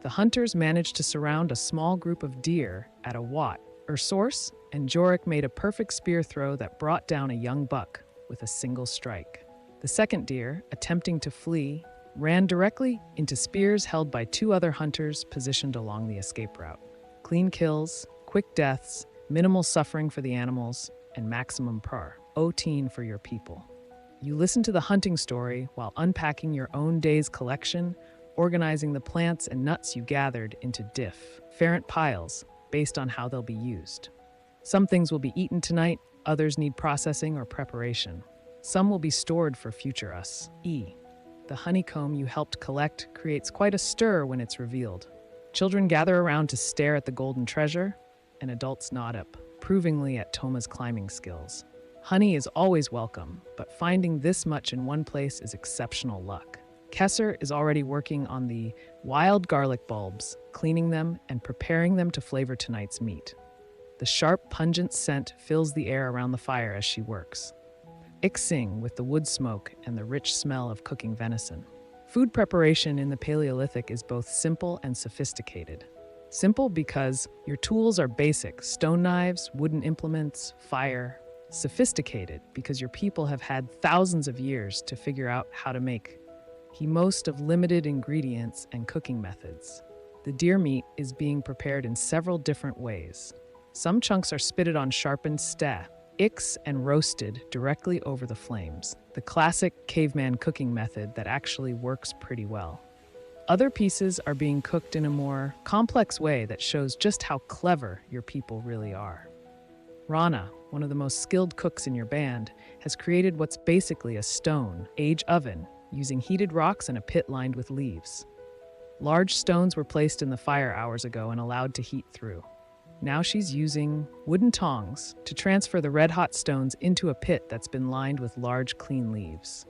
A: The hunters managed to surround a small group of deer at a source, and Jorik made a perfect spear throw that brought down a young buck with a single strike. The second deer, attempting to flee, ran directly into spears held by 2 other hunters positioned along the escape route. Clean kills, quick deaths, minimal suffering for the animals, and maximum protein for your people. You listen to the hunting story while unpacking your own day's collection, organizing the plants and nuts you gathered into different piles based on how they'll be used. Some things will be eaten tonight, others need processing or preparation. Some will be stored for future us. The honeycomb you helped collect creates quite a stir when it's revealed. Children gather around to stare at the golden treasure, and adults nod approvingly at Toma's climbing skills. Honey is always welcome, but finding this much in one place is exceptional luck. Kesser is already working on the wild garlic bulbs, cleaning them and preparing them to flavor tonight's meat. The sharp, pungent scent fills the air around the fire as she works. Ixing with the wood smoke and the rich smell of cooking venison. Food preparation in the Paleolithic is both simple and sophisticated. Simple because your tools are basic, stone knives, wooden implements, fire. Sophisticated because your people have had thousands of years to figure out how to make most of limited ingredients and cooking methods. The deer meat is being prepared in several different ways. Some chunks are spitted on sharpened sticks and roasted directly over the flames, the classic caveman cooking method that actually works pretty well. Other pieces are being cooked in a more complex way that shows just how clever your people really are. Rana, one of the most skilled cooks in your band, has created what's basically a stone-age oven using heated rocks and a pit lined with leaves. Large stones were placed in the fire hours ago and allowed to heat through. Now she's using wooden tongs to transfer the red-hot stones into a pit that's been lined with large, clean leaves.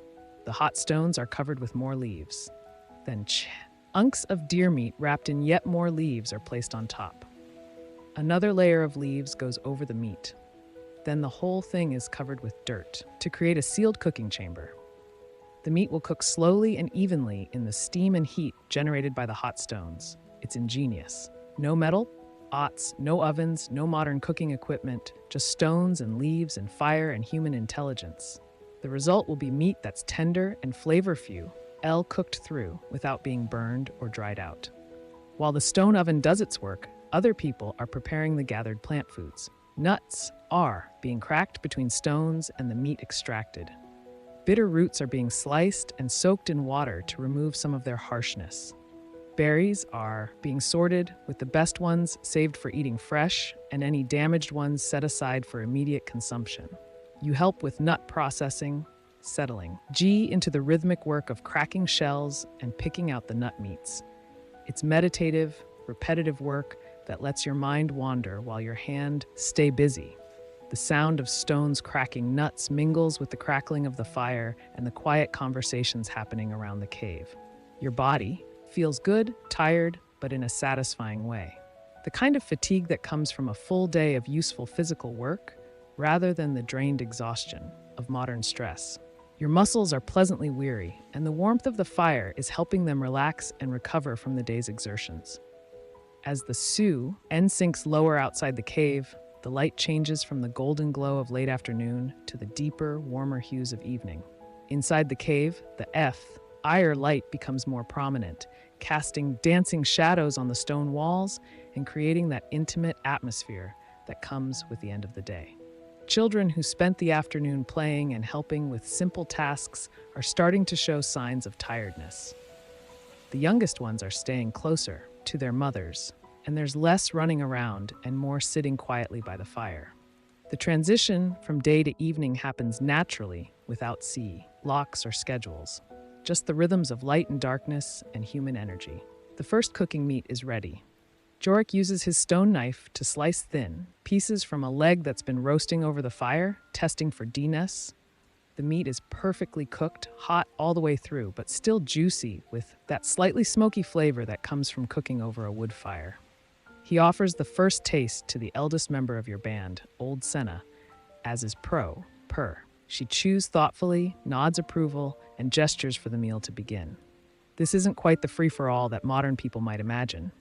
A: The hot stones are covered with more leaves. Then chunks of deer meat wrapped in yet more leaves are placed on top. Another layer of leaves goes over the meat. Then the whole thing is covered with dirt to create a sealed cooking chamber. The meat will cook slowly and evenly in the steam and heat generated by the hot stones. It's ingenious. No metal, no ovens, no modern cooking equipment, just stones and leaves and fire and human intelligence. The result will be meat that's tender and flavorful, cooked through without being burned or dried out. While the stone oven does its work, other people are preparing the gathered plant foods. Nuts are being cracked between stones and the meat extracted. Bitter roots are being sliced and soaked in water to remove some of their harshness. Berries are being sorted, with the best ones saved for eating fresh and any damaged ones set aside for immediate consumption. You help with nut processing, settling into the rhythmic work of cracking shells and picking out the nut meats. It's meditative, repetitive work that lets your mind wander while your hand stay busy. The sound of stones cracking nuts mingles with the crackling of the fire and the quiet conversations happening around the cave. Your body feels good, tired, but in a satisfying way. The kind of fatigue that comes from a full day of useful physical work, rather than the drained exhaustion of modern stress. Your muscles are pleasantly weary, and the warmth of the fire is helping them relax and recover from the day's exertions. As the N sinks lower outside the cave, the light changes from the golden glow of late afternoon to the deeper, warmer hues of evening. Inside the cave, the Ire light becomes more prominent, casting dancing shadows on the stone walls and creating that intimate atmosphere that comes with the end of the day. Children who spent the afternoon playing and helping with simple tasks are starting to show signs of tiredness. The youngest ones are staying closer to their mothers, and there's less running around and more sitting quietly by the fire. The transition from day to evening happens naturally without locks or schedules, just the rhythms of light and darkness and human energy. The first cooking meat is ready. Jorik uses his stone knife to slice thin pieces from a leg that's been roasting over the fire, testing for D-ness. The meat is perfectly cooked, hot all the way through, but still juicy with that slightly smoky flavor that comes from cooking over a wood fire. He offers the first taste to the eldest member of your band, Old Senna, as is Per. She chews thoughtfully, nods approval, and gestures for the meal to begin. This isn't quite the free-for-all that modern people might imagine.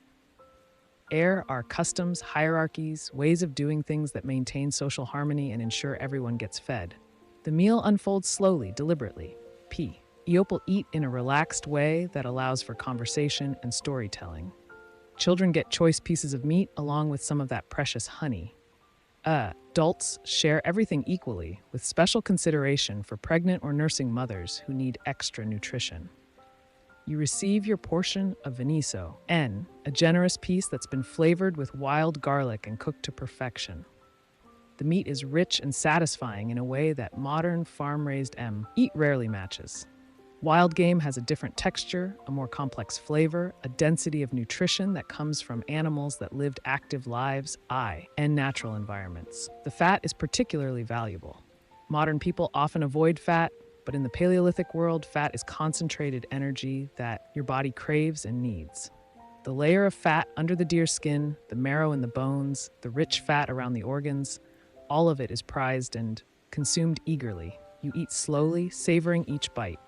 A: Are customs, hierarchies, ways of doing things that maintain social harmony and ensure everyone gets fed. The meal unfolds slowly, deliberately. Eopal eat in a relaxed way that allows for conversation and storytelling. Children get choice pieces of meat along with some of that precious honey. Adults share everything equally, with special consideration for pregnant or nursing mothers who need extra nutrition. You receive your portion of veniso, a generous piece that's been flavored with wild garlic and cooked to perfection. The meat is rich and satisfying in a way that modern farm-raised eat rarely matches. Wild game has a different texture, a more complex flavor, a density of nutrition that comes from animals that lived active lives, and natural environments. The fat is particularly valuable. Modern people often avoid fat, but in the Paleolithic world, fat is concentrated energy that your body craves and needs. The layer of fat under the deer skin, the marrow in the bones, the rich fat around the organs, all of it is prized and consumed eagerly. You eat slowly, savoring each bite.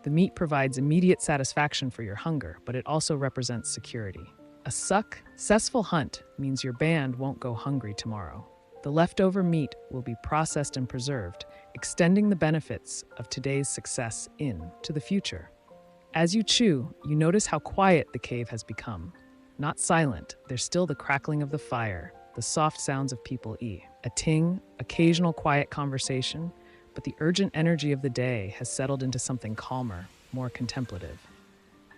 A: The meat provides immediate satisfaction for your hunger, but it also represents security. A successful hunt means your band won't go hungry tomorrow. The leftover meat will be processed and preserved, extending the benefits of today's success into the future. As you chew, you notice how quiet the cave has become. Not silent, there's still the crackling of the fire, the soft sounds of people occasional quiet conversation, but the urgent energy of the day has settled into something calmer, more contemplative.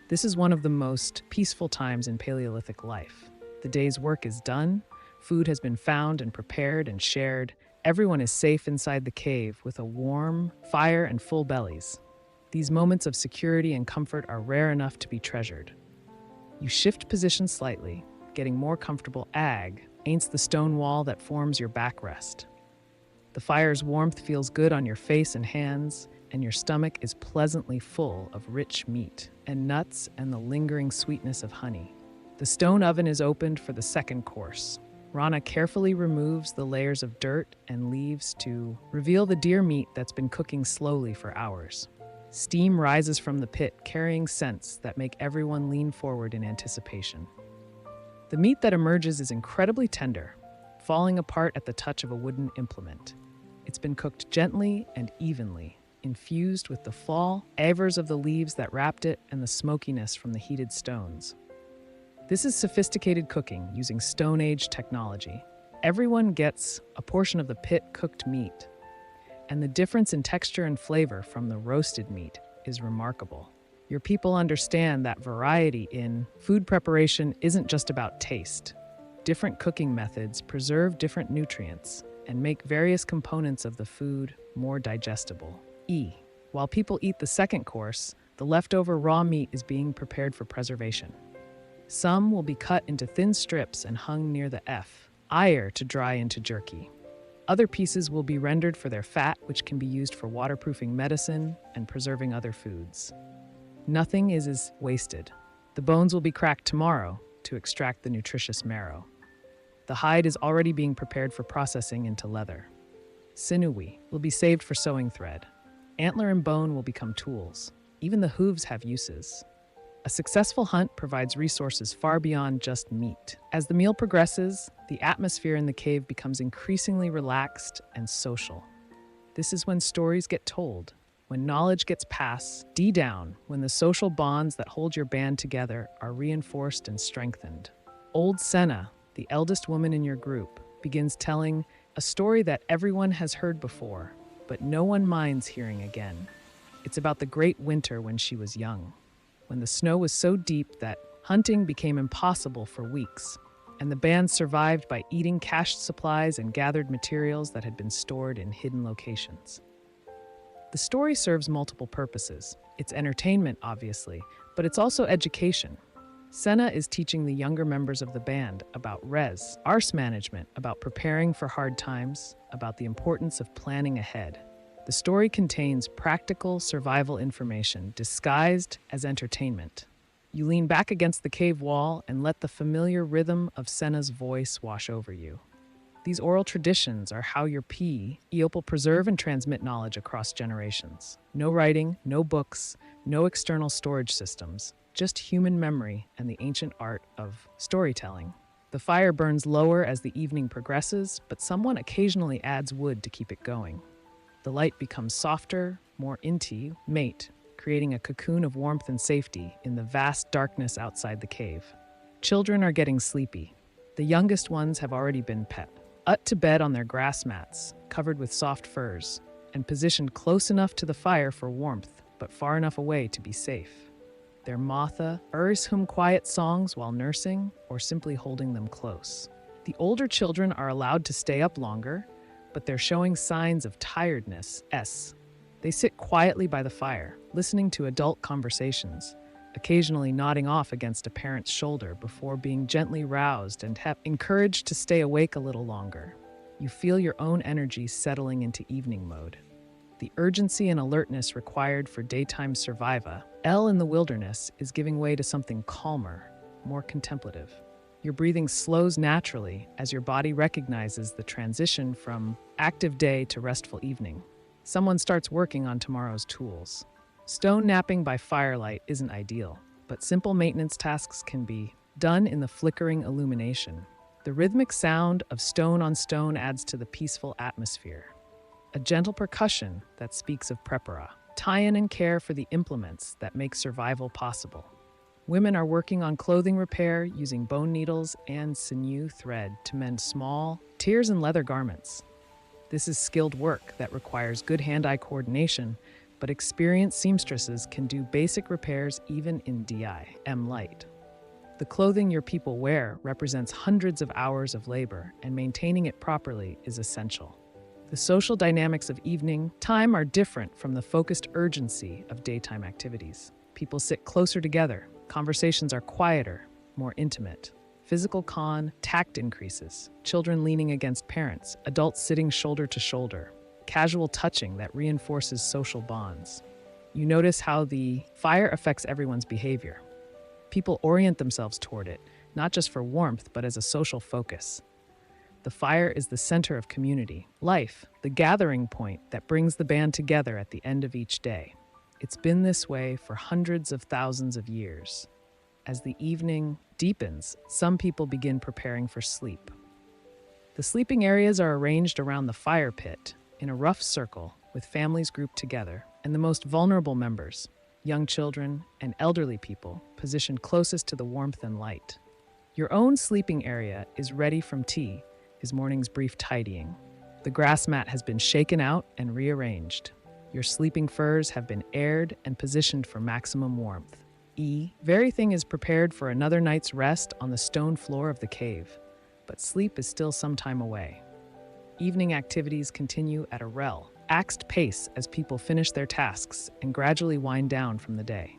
A: This is one of the most peaceful times in Paleolithic life. The day's work is done, food has been found and prepared and shared. Everyone is safe inside the cave with a warm fire and full bellies. These moments of security and comfort are rare enough to be treasured. You shift position slightly, getting more comfortable against the stone wall that forms your backrest. The fire's warmth feels good on your face and hands, and your stomach is pleasantly full of rich meat and nuts and the lingering sweetness of honey. The stone oven is opened for the second course. Rana carefully removes the layers of dirt and leaves to reveal the deer meat that's been cooking slowly for hours. Steam rises from the pit, carrying scents that make everyone lean forward in anticipation. The meat that emerges is incredibly tender, falling apart at the touch of a wooden implement. It's been cooked gently and evenly, infused with the flavors of the leaves that wrapped it and the smokiness from the heated stones. This is sophisticated cooking using Stone Age technology. Everyone gets a portion of the pit-cooked meat, and the difference in texture and flavor from the roasted meat is remarkable. Your people understand that variety in food preparation isn't just about taste. Different cooking methods preserve different nutrients and make various components of the food more digestible. While people eat the second course, the leftover raw meat is being prepared for preservation. Some will be cut into thin strips and hung near the ire to dry into jerky. Other pieces will be rendered for their fat, which can be used for waterproofing medicine and preserving other foods. Nothing is wasted. The bones will be cracked tomorrow to extract the nutritious marrow. The hide is already being prepared for processing into leather. Sinewy will be saved for sewing thread. Antler and bone will become tools. Even the hooves have uses. A successful hunt provides resources far beyond just meat. As the meal progresses, the atmosphere in the cave becomes increasingly relaxed and social. This is when stories get told, when knowledge gets passed, down, when the social bonds that hold your band together are reinforced and strengthened. Old Senna, the eldest woman in your group, begins telling a story that everyone has heard before, but no one minds hearing again. It's about the great winter when she was young, when the snow was so deep that hunting became impossible for weeks, and the band survived by eating cached supplies and gathered materials that had been stored in hidden locations. The story serves multiple purposes. It's entertainment, obviously, but it's also education. Senna is teaching the younger members of the band about arse management, about preparing for hard times, about the importance of planning ahead. The story contains practical survival information disguised as entertainment. You lean back against the cave wall and let the familiar rhythm of Senna's voice wash over you. These oral traditions are how your Eopal preserve and transmit knowledge across generations. No writing, no books, no external storage systems, just human memory and the ancient art of storytelling. The fire burns lower as the evening progresses, but someone occasionally adds wood to keep it going. The light becomes softer, more intimate, creating a cocoon of warmth and safety in the vast darkness outside the cave. Children are getting sleepy. The youngest ones have already been put to bed on their grass mats, covered with soft furs, and positioned close enough to the fire for warmth, but far enough away to be safe. Their Matha hum quiet songs while nursing or simply holding them close. The older children are allowed to stay up longer, but they're showing signs of tiredness. They sit quietly by the fire, listening to adult conversations, occasionally nodding off against a parent's shoulder before being gently roused and encouraged to stay awake a little longer. You feel your own energy settling into evening mode. The urgency and alertness required for daytime survival in the wilderness is giving way to something calmer, more contemplative. Your breathing slows naturally as your body recognizes the transition from active day to restful evening. Someone starts working on tomorrow's tools. Stone napping by firelight isn't ideal, but simple maintenance tasks can be done in the flickering illumination. The rhythmic sound of stone on stone adds to the peaceful atmosphere. A gentle percussion that speaks of prepara, tie-in and care for the implements that make survival possible. Women are working on clothing repair using bone needles and sinew thread to mend small tears and leather garments. This is skilled work that requires good hand-eye coordination, but experienced seamstresses can do basic repairs even in dim light. The clothing your people wear represents hundreds of hours of labor, and maintaining it properly is essential. The social dynamics of evening time are different from the focused urgency of daytime activities. People sit closer together. Conversations are quieter, more intimate. Physical contact increases. Children leaning against parents, adults sitting shoulder to shoulder. Casual touching that reinforces social bonds. You notice how the fire affects everyone's behavior. People orient themselves toward it, not just for warmth, but as a social focus. The fire is the center of community, life, the gathering point that brings the band together at the end of each day. It's been this way for hundreds of thousands of years. As the evening deepens, some people begin preparing for sleep. The sleeping areas are arranged around the fire pit in a rough circle with families grouped together, and the most vulnerable members, young children and elderly people, positioned closest to the warmth and light. Your own sleeping area is ready from his morning's brief tidying. The grass mat has been shaken out and rearranged. Your sleeping furs have been aired and positioned for maximum warmth. Everything is prepared for another night's rest on the stone floor of the cave, but sleep is still some time away. Evening activities continue at a axed pace as people finish their tasks and gradually wind down from the day.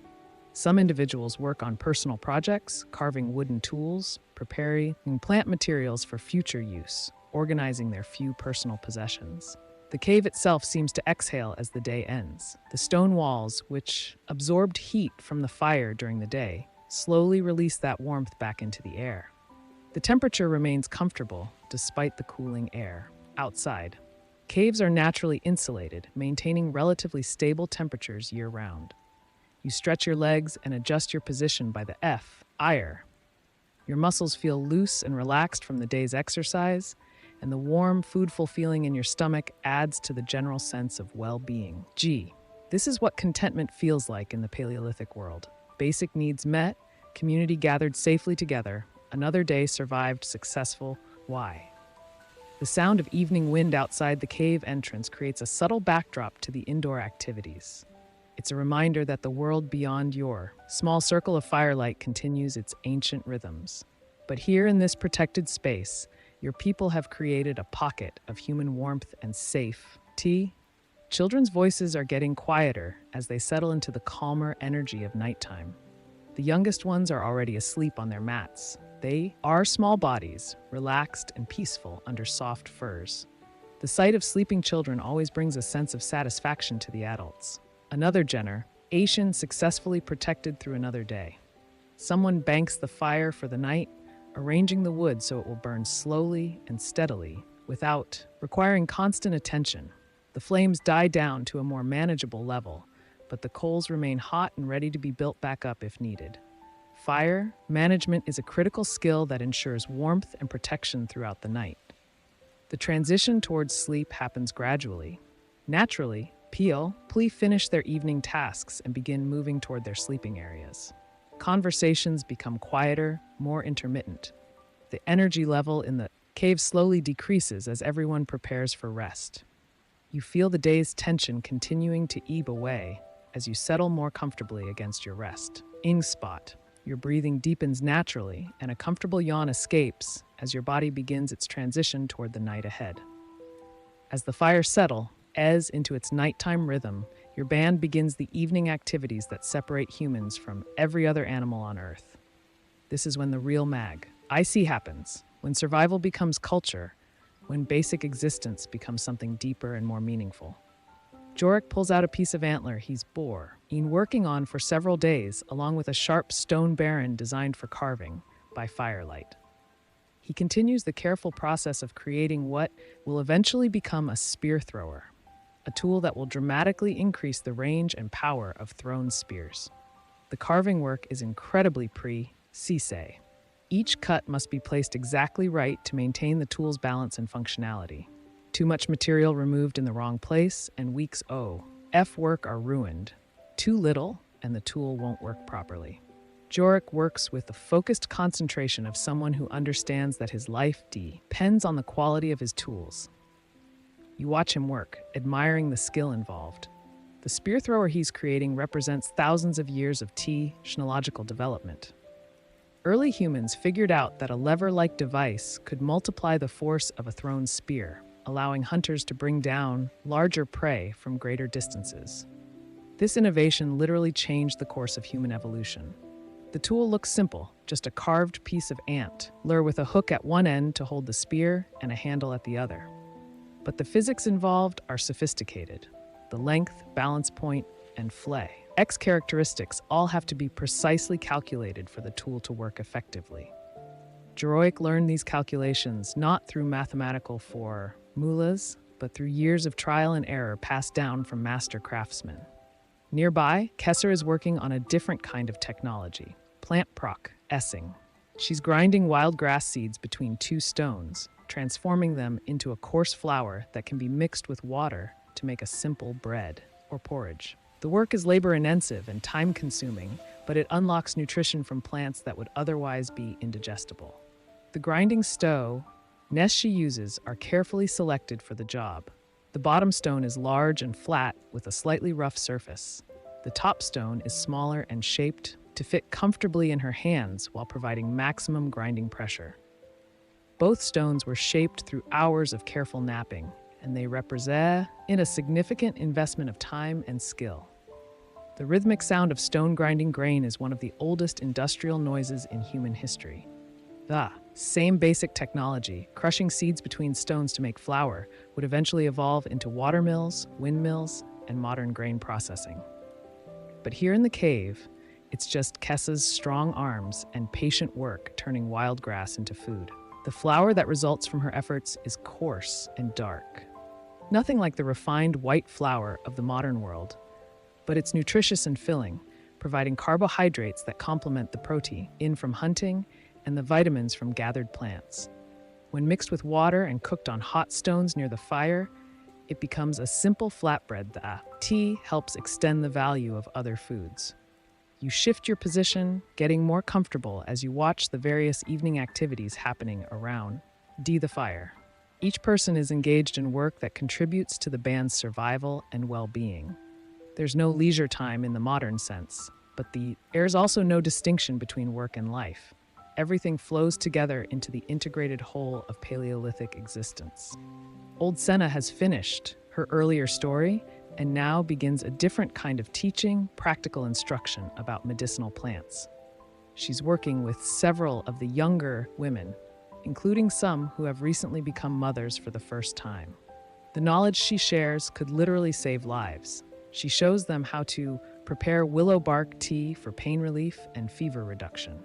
A: Some individuals work on personal projects, carving wooden tools, preparing plant materials for future use, organizing their few personal possessions. The cave itself seems to exhale as the day ends. The stone walls, which absorbed heat from the fire during the day, slowly release that warmth back into the air. The temperature remains comfortable despite the cooling air. Outside, Caves are naturally insulated, maintaining relatively stable temperatures year-round. You stretch your legs and adjust your position by the F, ire. Your muscles feel loose and relaxed from the day's exercise, and the warm, foodful feeling in your stomach adds to the general sense of well-being. G. This is what contentment feels like in the Paleolithic world. Basic needs met, community gathered safely together, another day survived successful. Y. The sound of evening wind outside the cave entrance creates a subtle backdrop to the indoor activities. It's a reminder that the world beyond your small circle of firelight continues its ancient rhythms. But here in this protected space, your people have created a pocket of human warmth and safety. Children's voices are getting quieter as they settle into the calmer energy of nighttime. The youngest ones are already asleep on their mats. They are small bodies, relaxed and peaceful under soft furs. The sight of sleeping children always brings a sense of satisfaction to the adults. Another generation successfully protected through another day. Someone banks the fire for the night, arranging the wood so it will burn slowly and steadily without requiring constant attention. The flames die down to a more manageable level, but the coals remain hot and ready to be built back up if needed. Fire management is a critical skill that ensures warmth and protection throughout the night. The transition towards sleep happens gradually. Naturally, people finish their evening tasks and begin moving toward their sleeping areas. Conversations become quieter, more intermittent. The energy level in the cave slowly decreases as everyone prepares for rest. You feel the day's tension continuing to ebb away as you settle more comfortably against your resting spot. Your breathing deepens naturally, and a comfortable yawn escapes as your body begins its transition toward the night ahead. As the fires settle into its nighttime rhythm, your band begins the evening activities that separate humans from every other animal on Earth. This is when the real I see happens, when survival becomes culture, when basic existence becomes something deeper and more meaningful. Jorik pulls out a piece of antler he's been working on for several days, along with a sharp stone baron designed for carving by firelight. He continues the careful process of creating what will eventually become a spear thrower, a tool that will dramatically increase the range and power of thrown spears. The carving work is incredibly precise. Each cut must be placed exactly right to maintain the tool's balance and functionality. Too much material removed in the wrong place, and weeks of work are ruined. Too little, and the tool won't work properly. Jorik works with the focused concentration of someone who understands that his life depends on the quality of his tools. You watch him work, admiring the skill involved. The spear thrower he's creating represents thousands of years of technological development. Early humans figured out that a lever-like device could multiply the force of a thrown spear, allowing hunters to bring down larger prey from greater distances. This innovation literally changed the course of human evolution. The tool looks simple, just a carved piece of antler with a hook at one end to hold the spear and a handle at the other. But the physics involved are sophisticated. The length, balance point, and flay characteristics all have to be precisely calculated for the tool to work effectively. Jorik learned these calculations not through mathematical formulas, but through years of trial and error passed down from master craftsmen. Nearby, Kesser is working on a different kind of technology, plant processing. She's grinding wild grass seeds between two stones, transforming them into a coarse flour that can be mixed with water to make a simple bread or porridge. The work is labor-intensive and time-consuming, but it unlocks nutrition from plants that would otherwise be indigestible. The grinding stones she uses are carefully selected for the job. The bottom stone is large and flat with a slightly rough surface. The top stone is smaller and shaped to fit comfortably in her hands while providing maximum grinding pressure. Both stones were shaped through hours of careful knapping, and they represent a significant investment of time and skill. The rhythmic sound of stone grinding grain is one of the oldest industrial noises in human history. The same basic technology, crushing seeds between stones to make flour, would eventually evolve into watermills, windmills, and modern grain processing. But here in the cave, it's just Kessa's strong arms and patient work turning wild grass into food. The flour that results from her efforts is coarse and dark. Nothing like the refined white flour of the modern world, but it's nutritious and filling, providing carbohydrates that complement the protein in from hunting and the vitamins from gathered plants. When mixed with water and cooked on hot stones near the fire, it becomes a simple flatbread. The tea helps extend the value of other foods. You shift your position, getting more comfortable as you watch the various evening activities happening around the fire. Each person is engaged in work that contributes to the band's survival and well-being. There's no leisure time in the modern sense, but there's also no distinction between work and life. Everything flows together into the integrated whole of Paleolithic existence. Old Senna has finished her earlier story and now begins a different kind of teaching, practical instruction about medicinal plants. She's working with several of the younger women, including some who have recently become mothers for the first time. The knowledge she shares could literally save lives. She shows them how to prepare willow bark tea for pain relief and fever reduction.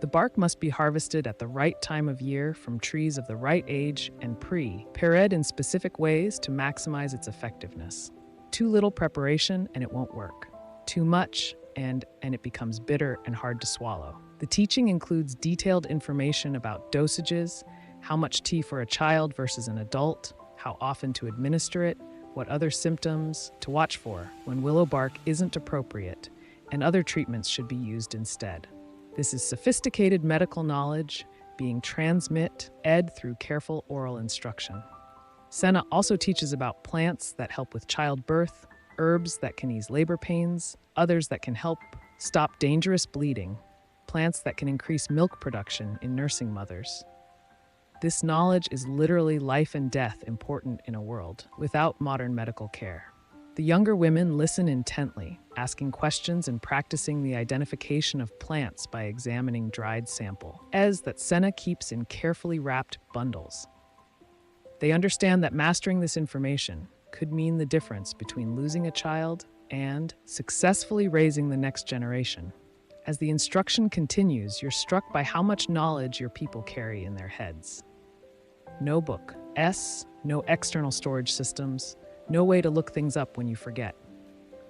A: The bark must be harvested at the right time of year from trees of the right age and pared in specific ways to maximize its effectiveness. Too little preparation and it won't work. Too much and it becomes bitter and hard to swallow. The teaching includes detailed information about dosages, how much tea for a child versus an adult, how often to administer it, what other symptoms to watch for when willow bark isn't appropriate, and other treatments should be used instead. This is sophisticated medical knowledge being transmitted through careful oral instruction. Senna also teaches about plants that help with childbirth, herbs that can ease labor pains, others that can help stop dangerous bleeding, plants that can increase milk production in nursing mothers. This knowledge is literally life and death important in a world without modern medical care. The younger women listen intently, asking questions and practicing the identification of plants by examining dried samples that Senna keeps in carefully wrapped bundles. They understand that mastering this information could mean the difference between losing a child and successfully raising the next generation. As the instruction continues, you're struck by how much knowledge your people carry in their heads. No book, no external storage systems, no way to look things up when you forget.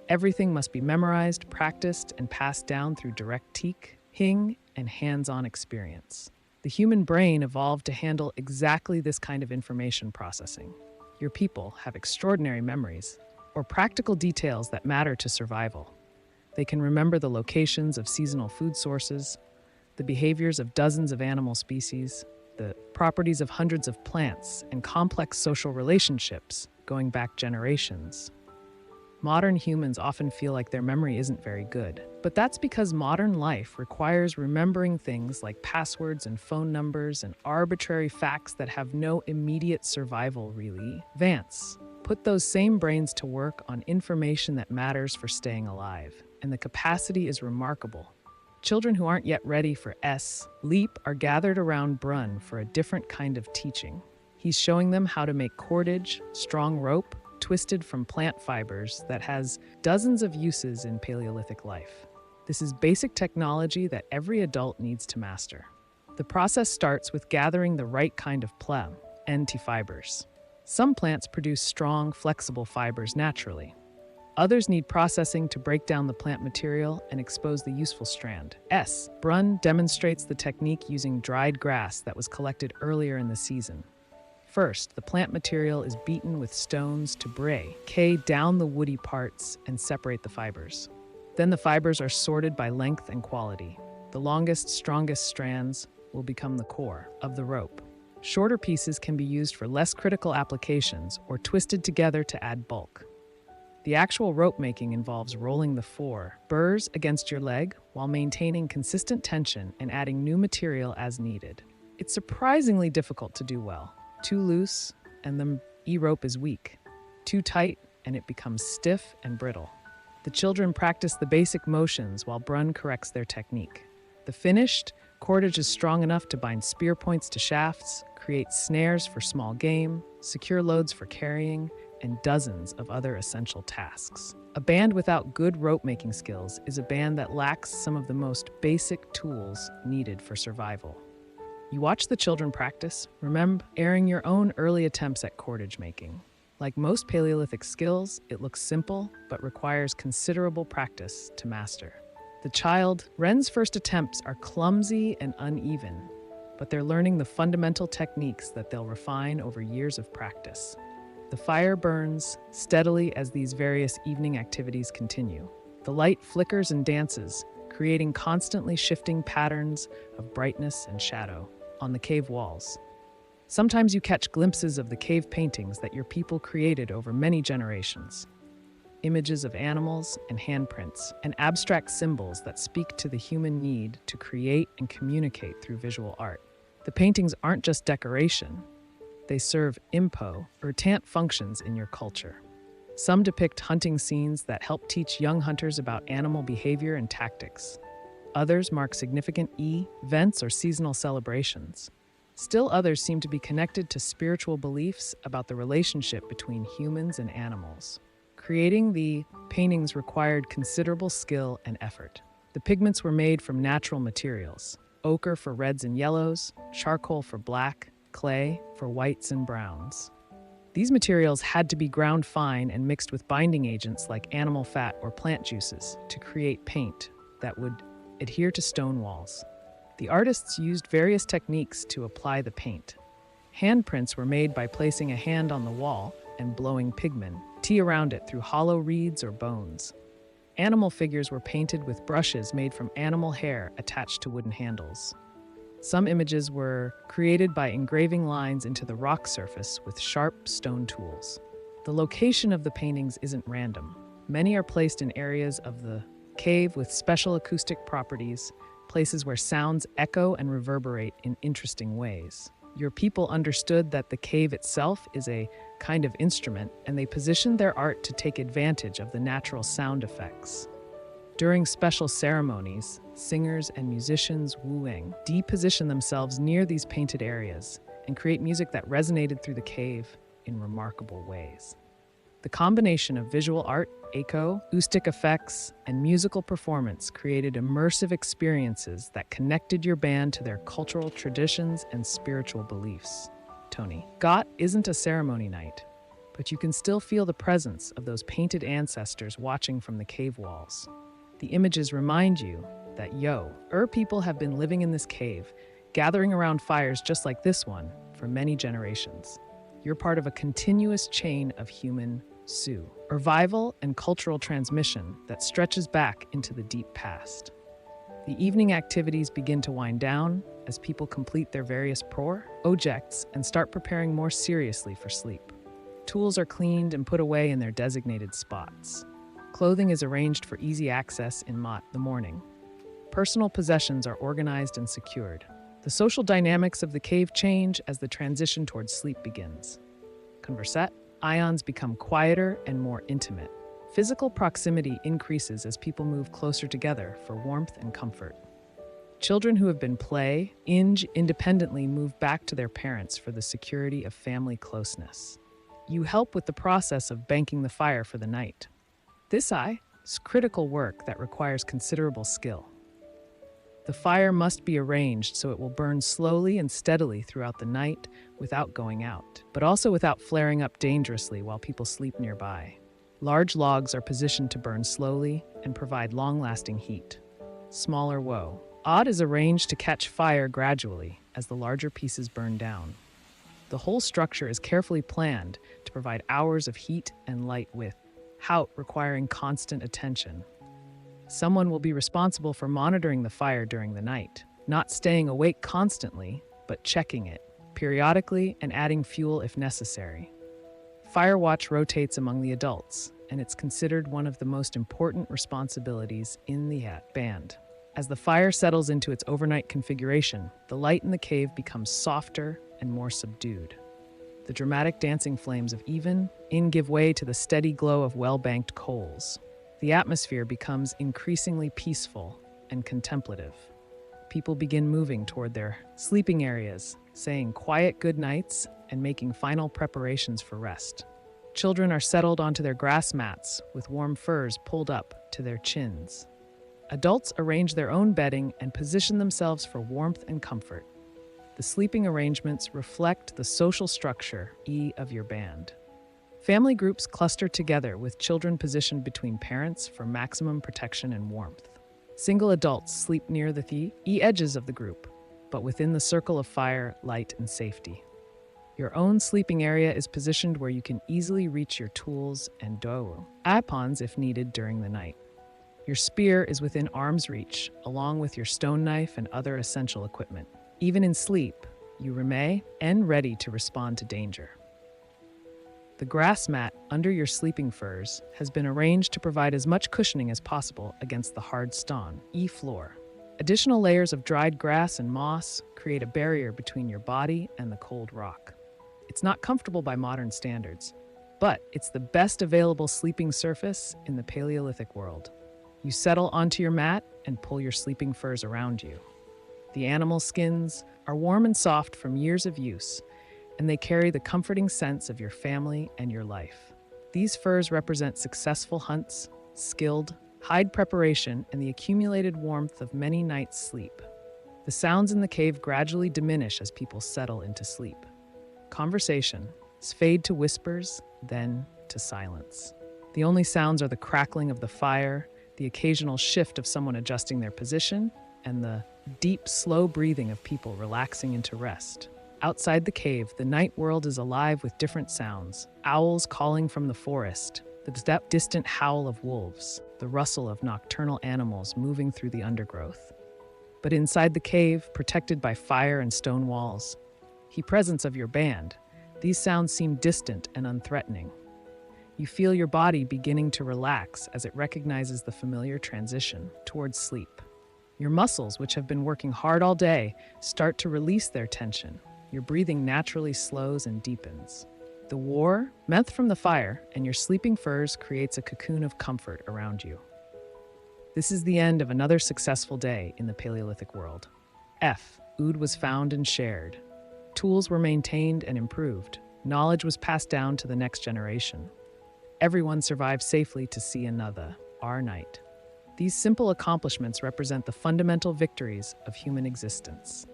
A: Everything must be memorized, practiced, and passed down through direct teaching and hands-on experience. The human brain evolved to handle exactly this kind of information processing. Your people have extraordinary memories or practical details that matter to survival. They can remember the locations of seasonal food sources, the behaviors of dozens of animal species, the properties of hundreds of plants, and complex social relationships going back generations. Modern humans often feel like their memory isn't very good, but that's because modern life requires remembering things like passwords and phone numbers and arbitrary facts that have no immediate survival relevance. Put those same brains to work on information that matters for staying alive, and the capacity is remarkable. Children who aren't yet ready for leap are gathered around Brun for a different kind of teaching. He's showing them how to make cordage, strong rope, twisted from plant fibers that has dozens of uses in Paleolithic life. This is basic technology that every adult needs to master. The process starts with gathering the right kind of plant fibers. Some plants produce strong, flexible fibers naturally. Others need processing to break down the plant material and expose the useful strand. Brun demonstrates the technique using dried grass that was collected earlier in the season. First, the plant material is beaten with stones to break down the woody parts and separate the fibers. Then the fibers are sorted by length and quality. The longest, strongest strands will become the core of the rope. Shorter pieces can be used for less critical applications or twisted together to add bulk. The actual rope making involves rolling the four burrs against your leg while maintaining consistent tension and adding new material as needed. It's surprisingly difficult to do well. Too loose, and the rope is weak. Too tight, and it becomes stiff and brittle. The children practice the basic motions while Brun corrects their technique. The finished cordage is strong enough to bind spear points to shafts, create snares for small game, secure loads for carrying, and dozens of other essential tasks. A band without good rope-making skills is a band that lacks some of the most basic tools needed for survival. You watch the children practice, remember airing your own early attempts at cordage making. Like most Paleolithic skills, it looks simple but requires considerable practice to master. Wren's first attempts are clumsy and uneven, but they're learning the fundamental techniques that they'll refine over years of practice. The fire burns steadily as these various evening activities continue. The light flickers and dances, creating constantly shifting patterns of brightness and shadow on the cave walls. Sometimes you catch glimpses of the cave paintings that your people created over many generations. Images of animals and handprints, and abstract symbols that speak to the human need to create and communicate through visual art. The paintings aren't just decoration, they serve or tant functions in your culture. Some depict hunting scenes that help teach young hunters about animal behavior and tactics. Others mark significant events or seasonal celebrations. Still others seem to be connected to spiritual beliefs about the relationship between humans and animals. Creating the paintings required considerable skill and effort. The pigments were made from natural materials: ochre for reds and yellows, charcoal for black, clay for whites and browns. These materials had to be ground fine and mixed with binding agents like animal fat or plant juices to create paint that would adhere to stone walls. The artists used various techniques to apply the paint. Handprints were made by placing a hand on the wall and blowing pigment around it through hollow reeds or bones. Animal figures were painted with brushes made from animal hair attached to wooden handles. Some images were created by engraving lines into the rock surface with sharp stone tools. The location of the paintings isn't random. Many are placed in areas of the cave with special acoustic properties, places where sounds echo and reverberate in interesting ways. Your people understood that the cave itself is a kind of instrument, and they positioned their art to take advantage of the natural sound effects. During special ceremonies, singers and musicians deposition themselves near these painted areas and create music that resonated through the cave in remarkable ways. The combination of visual art, acoustic effects, and musical performance created immersive experiences that connected your band to their cultural traditions and spiritual beliefs. Got isn't a ceremony night, but you can still feel the presence of those painted ancestors watching from the cave walls. The images remind you that people have been living in this cave, gathering around fires just like this one for many generations. You're part of a continuous chain of human survival and cultural transmission that stretches back into the deep past. The evening activities begin to wind down as people complete their various projects and start preparing more seriously for sleep. Tools are cleaned and put away in their designated spots. Clothing is arranged for easy access in the morning. Personal possessions are organized and secured. The social dynamics of the cave change as the transition towards sleep begins. Ions become quieter and more intimate. Physical proximity increases as people move closer together for warmth and comfort. Children who have been independently move back to their parents for the security of family closeness. You help with the process of banking the fire for the night. This is critical work that requires considerable skill. The fire must be arranged so it will burn slowly and steadily throughout the night without going out, but also without flaring up dangerously while people sleep nearby. Large logs are positioned to burn slowly and provide long-lasting heat. Smaller Odd is arranged to catch fire gradually as the larger pieces burn down. The whole structure is carefully planned to provide hours of heat and light requiring constant attention. Someone will be responsible for monitoring the fire during the night, not staying awake constantly, but checking it periodically and adding fuel if necessary. Fire watch rotates among the adults, and it's considered one of the most important responsibilities in the band. As the fire settles into its overnight configuration, the light in the cave becomes softer and more subdued. The dramatic dancing flames of give way to the steady glow of well-banked coals. The atmosphere becomes increasingly peaceful and contemplative. People begin moving toward their sleeping areas, saying quiet good nights and making final preparations for rest. Children are settled onto their grass mats with warm furs pulled up to their chins. Adults arrange their own bedding and position themselves for warmth and comfort. The sleeping arrangements reflect the social structure of your band. Family groups cluster together with children positioned between parents for maximum protection and warmth. Single adults sleep near the edges of the group, but within the circle of fire, light, and safety. Your own sleeping area is positioned where you can easily reach your tools and weapons if needed during the night. Your spear is within arm's reach, along with your stone knife and other essential equipment. Even in sleep, you remain ready to respond to danger. The grass mat under your sleeping furs has been arranged to provide as much cushioning as possible against the hard stone floor. Additional layers of dried grass and moss create a barrier between your body and the cold rock. It's not comfortable by modern standards, but it's the best available sleeping surface in the Paleolithic world. You settle onto your mat and pull your sleeping furs around you. The animal skins are warm and soft from years of use, and they carry the comforting sense of your family and your life. These furs represent successful hunts, skilled hide preparation, and the accumulated warmth of many nights' sleep. The sounds in the cave gradually diminish as people settle into sleep. Conversations fade to whispers, then to silence. The only sounds are the crackling of the fire, the occasional shift of someone adjusting their position, and the deep, slow breathing of people relaxing into rest. Outside the cave, the night world is alive with different sounds. Owls calling from the forest, the distant howl of wolves, the rustle of nocturnal animals moving through the undergrowth. But inside the cave, protected by fire and stone walls, the presence of your band, these sounds seem distant and unthreatening. You feel your body beginning to relax as it recognizes the familiar transition towards sleep. Your muscles, which have been working hard all day, start to release their tension. Your breathing naturally slows and deepens. The warmth from the fire and your sleeping furs creates a cocoon of comfort around you. This is the end of another successful day in the Paleolithic world. Food was found and shared. Tools were maintained and improved. Knowledge was passed down to the next generation. Everyone survived safely to see another, our night. These simple accomplishments represent the fundamental victories of human existence.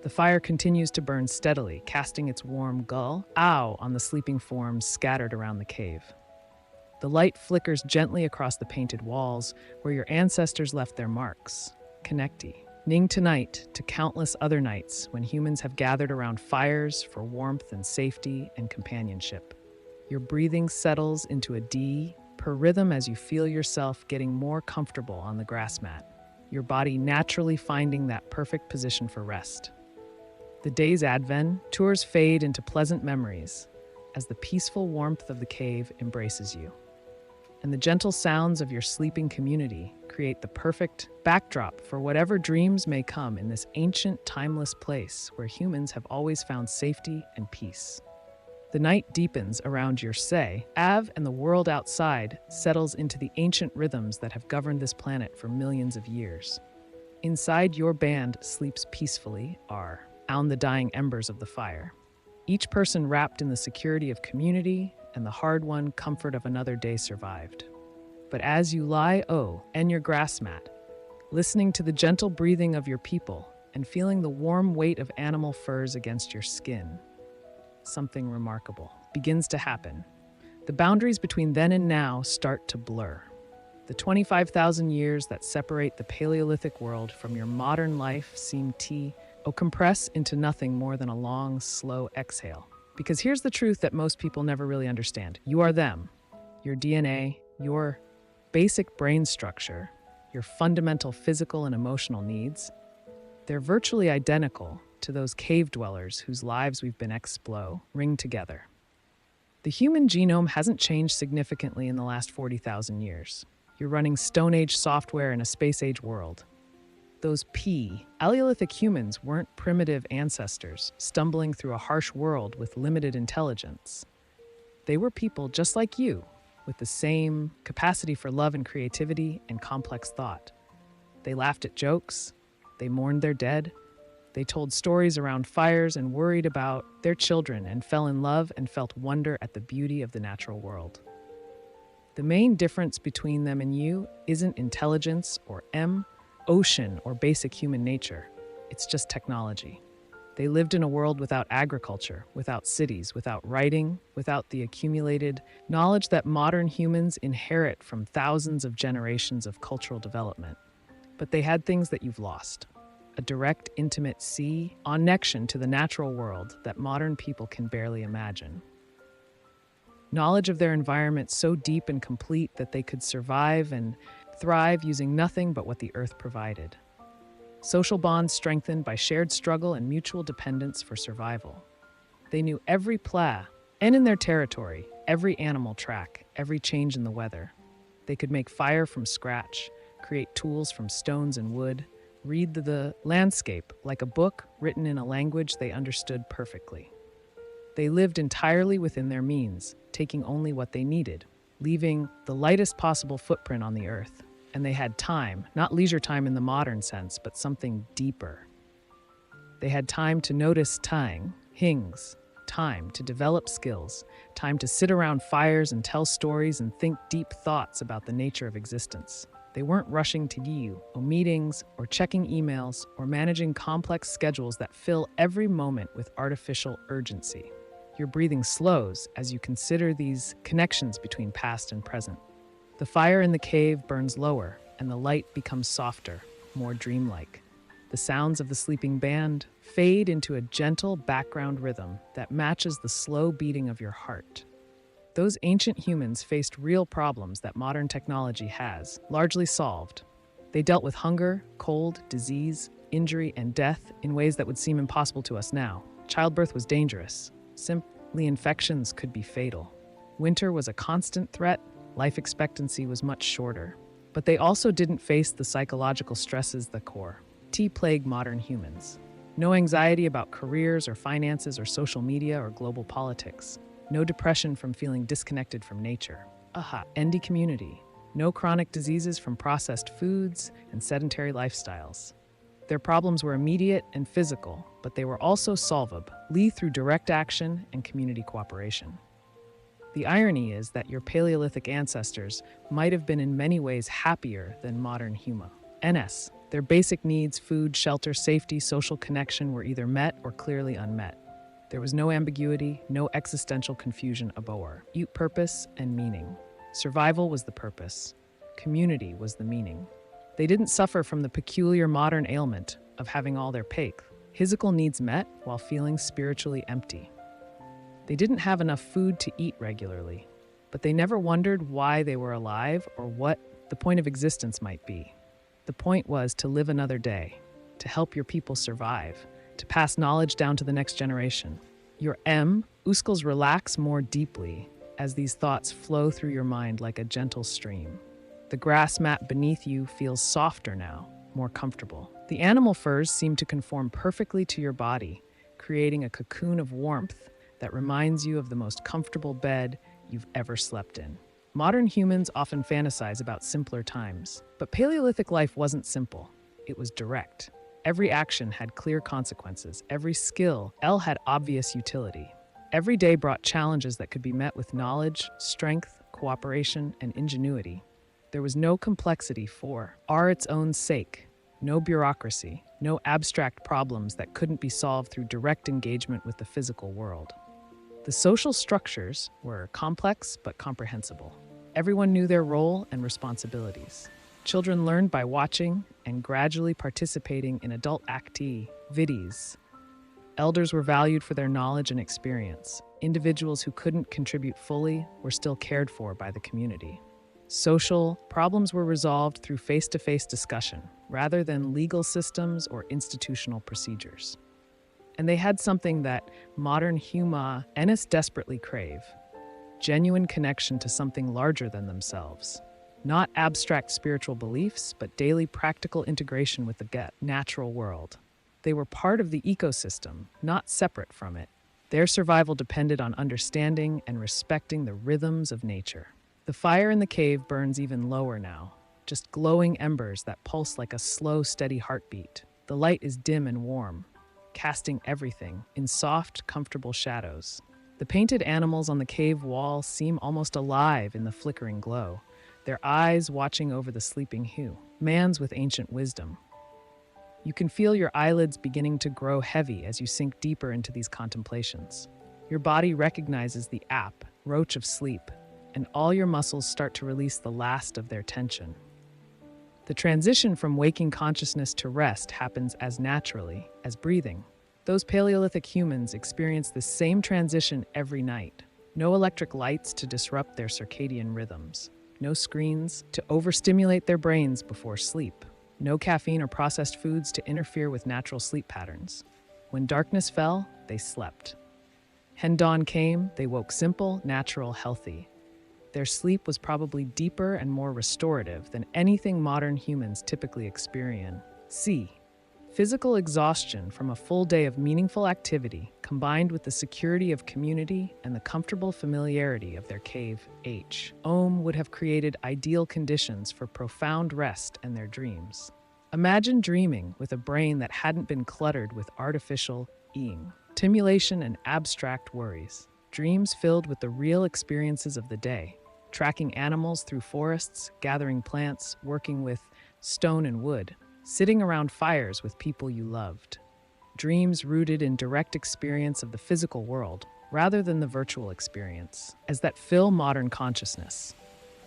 A: The fire continues to burn steadily, casting its warm glow on the sleeping forms scattered around the cave. The light flickers gently across the painted walls where your ancestors left their marks, connecting tonight to countless other nights when humans have gathered around fires for warmth and safety and companionship. Your breathing settles into a per rhythm as you feel yourself getting more comfortable on the grass mat, your body naturally finding that perfect position for rest. The day's advent tours fade into pleasant memories as the peaceful warmth of the cave embraces you. And the gentle sounds of your sleeping community create the perfect backdrop for whatever dreams may come in this ancient, timeless place where humans have always found safety and peace. The night deepens around your and the world outside settles into the ancient rhythms that have governed this planet for millions of years. Inside your band sleeps peacefully on the dying embers of the fire. Each person wrapped in the security of community and the hard-won comfort of another day survived. But as you lie on your grass mat, listening to the gentle breathing of your people and feeling the warm weight of animal furs against your skin, something remarkable begins to happen. The boundaries between then and now start to blur. The 25,000 years that separate the Paleolithic world from your modern life seem to compress into nothing more than a long, slow exhale. Because here's the truth that most people never really understand. You are them. Your DNA, your basic brain structure, your fundamental physical and emotional needs, they're virtually identical to those cave dwellers whose lives we've been ring together. The human genome hasn't changed significantly in the last 40,000 years. You're running Stone Age software in a space age world. Those Paleolithic humans weren't primitive ancestors stumbling through a harsh world with limited intelligence. They were people just like you, with the same capacity for love and creativity and complex thought. They laughed at jokes, they mourned their dead, they told stories around fires and worried about their children and fell in love and felt wonder at the beauty of the natural world. The main difference between them and you isn't intelligence or ocean or basic human nature. It's just technology. They lived in a world without agriculture, without cities, without writing, without the accumulated knowledge that modern humans inherit from thousands of generations of cultural development. But they had things that you've lost: a direct, intimate connection to the natural world that modern people can barely imagine. Knowledge of their environment so deep and complete that they could survive and thrive using nothing but what the earth provided. Social bonds strengthened by shared struggle and mutual dependence for survival. They knew every plow, and in their territory, every animal track, every change in the weather. They could make fire from scratch, create tools from stones and wood, read the landscape like a book written in a language they understood perfectly. They lived entirely within their means, taking only what they needed, leaving the lightest possible footprint on the earth. And they had time, not leisure time in the modern sense, but something deeper. They had time to notice hings, time to develop skills, time to sit around fires and tell stories and think deep thoughts about the nature of existence. They weren't rushing to meetings, or checking emails, or managing complex schedules that fill every moment with artificial urgency. Your breathing slows as you consider these connections between past and present. The fire in the cave burns lower, and the light becomes softer, more dreamlike. The sounds of the sleeping band fade into a gentle background rhythm that matches the slow beating of your heart. Those ancient humans faced real problems that modern technology has largely solved. They dealt with hunger, cold, disease, injury, and death in ways that would seem impossible to us now. Childbirth was dangerous. Simply, infections could be fatal. Winter was a constant threat. Life expectancy was much shorter. But they also didn't face the psychological stresses that plague modern humans. No anxiety about careers or finances or social media or global politics. No depression from feeling disconnected from nature. Indie community. No chronic diseases from processed foods and sedentary lifestyles. Their problems were immediate and physical, but they were also solvable through direct action and community cooperation. The irony is that your Paleolithic ancestors might have been in many ways happier than modern humans. Their basic needs, food, shelter, safety, social connection, were either met or clearly unmet. There was no ambiguity, no existential confusion about purpose and meaning. Survival was the purpose. Community was the meaning. They didn't suffer from the peculiar modern ailment of having all their physical needs met while feeling spiritually empty. They didn't have enough food to eat regularly, but they never wondered why they were alive or what the point of existence might be. The point was to live another day, to help your people survive, to pass knowledge down to the next generation. Your uskals relax more deeply as these thoughts flow through your mind like a gentle stream. The grass mat beneath you feels softer now, more comfortable. The animal furs seem to conform perfectly to your body, creating a cocoon of warmth that reminds you of the most comfortable bed you've ever slept in. Modern humans often fantasize about simpler times, but Paleolithic life wasn't simple. It was direct. Every action had clear consequences. Every skill had obvious utility. Every day brought challenges that could be met with knowledge, strength, cooperation, and ingenuity. There was no complexity for its own sake, no bureaucracy, no abstract problems that couldn't be solved through direct engagement with the physical world. The social structures were complex but comprehensible. Everyone knew their role and responsibilities. Children learned by watching and gradually participating in adult activities. Elders were valued for their knowledge and experience. Individuals who couldn't contribute fully were still cared for by the community. Social problems were resolved through face-to-face discussion, rather than legal systems or institutional procedures. And they had something that modern humans desperately crave: genuine connection to something larger than themselves. Not abstract spiritual beliefs, but daily practical integration with the natural world. They were part of the ecosystem, not separate from it. Their survival depended on understanding and respecting the rhythms of nature. The fire in the cave burns even lower now, just glowing embers that pulse like a slow, steady heartbeat. The light is dim and warm, casting everything in soft, comfortable shadows. The painted animals on the cave wall seem almost alive in the flickering glow, their eyes watching over the sleeping humans with ancient wisdom. You can feel your eyelids beginning to grow heavy as you sink deeper into these contemplations. Your body recognizes the roach of sleep, and all your muscles start to release the last of their tension. The transition from waking consciousness to rest happens as naturally as breathing. Those Paleolithic humans experience the same transition every night. No electric lights to disrupt their circadian rhythms. No screens to overstimulate their brains before sleep. No caffeine or processed foods to interfere with natural sleep patterns. When darkness fell, they slept. When dawn came, they woke simple, natural, healthy. Their sleep was probably deeper and more restorative than anything modern humans typically experience. C. Physical exhaustion from a full day of meaningful activity, combined with the security of community and the comfortable familiarity of their cave. Ohm would have created ideal conditions for profound rest and their dreams. Imagine dreaming with a brain that hadn't been cluttered with artificial stimulation and abstract worries. Dreams filled with the real experiences of the day, tracking animals through forests, gathering plants, working with stone and wood, sitting around fires with people you loved. Dreams rooted in direct experience of the physical world, rather than the virtual experience, as that fill modern consciousness.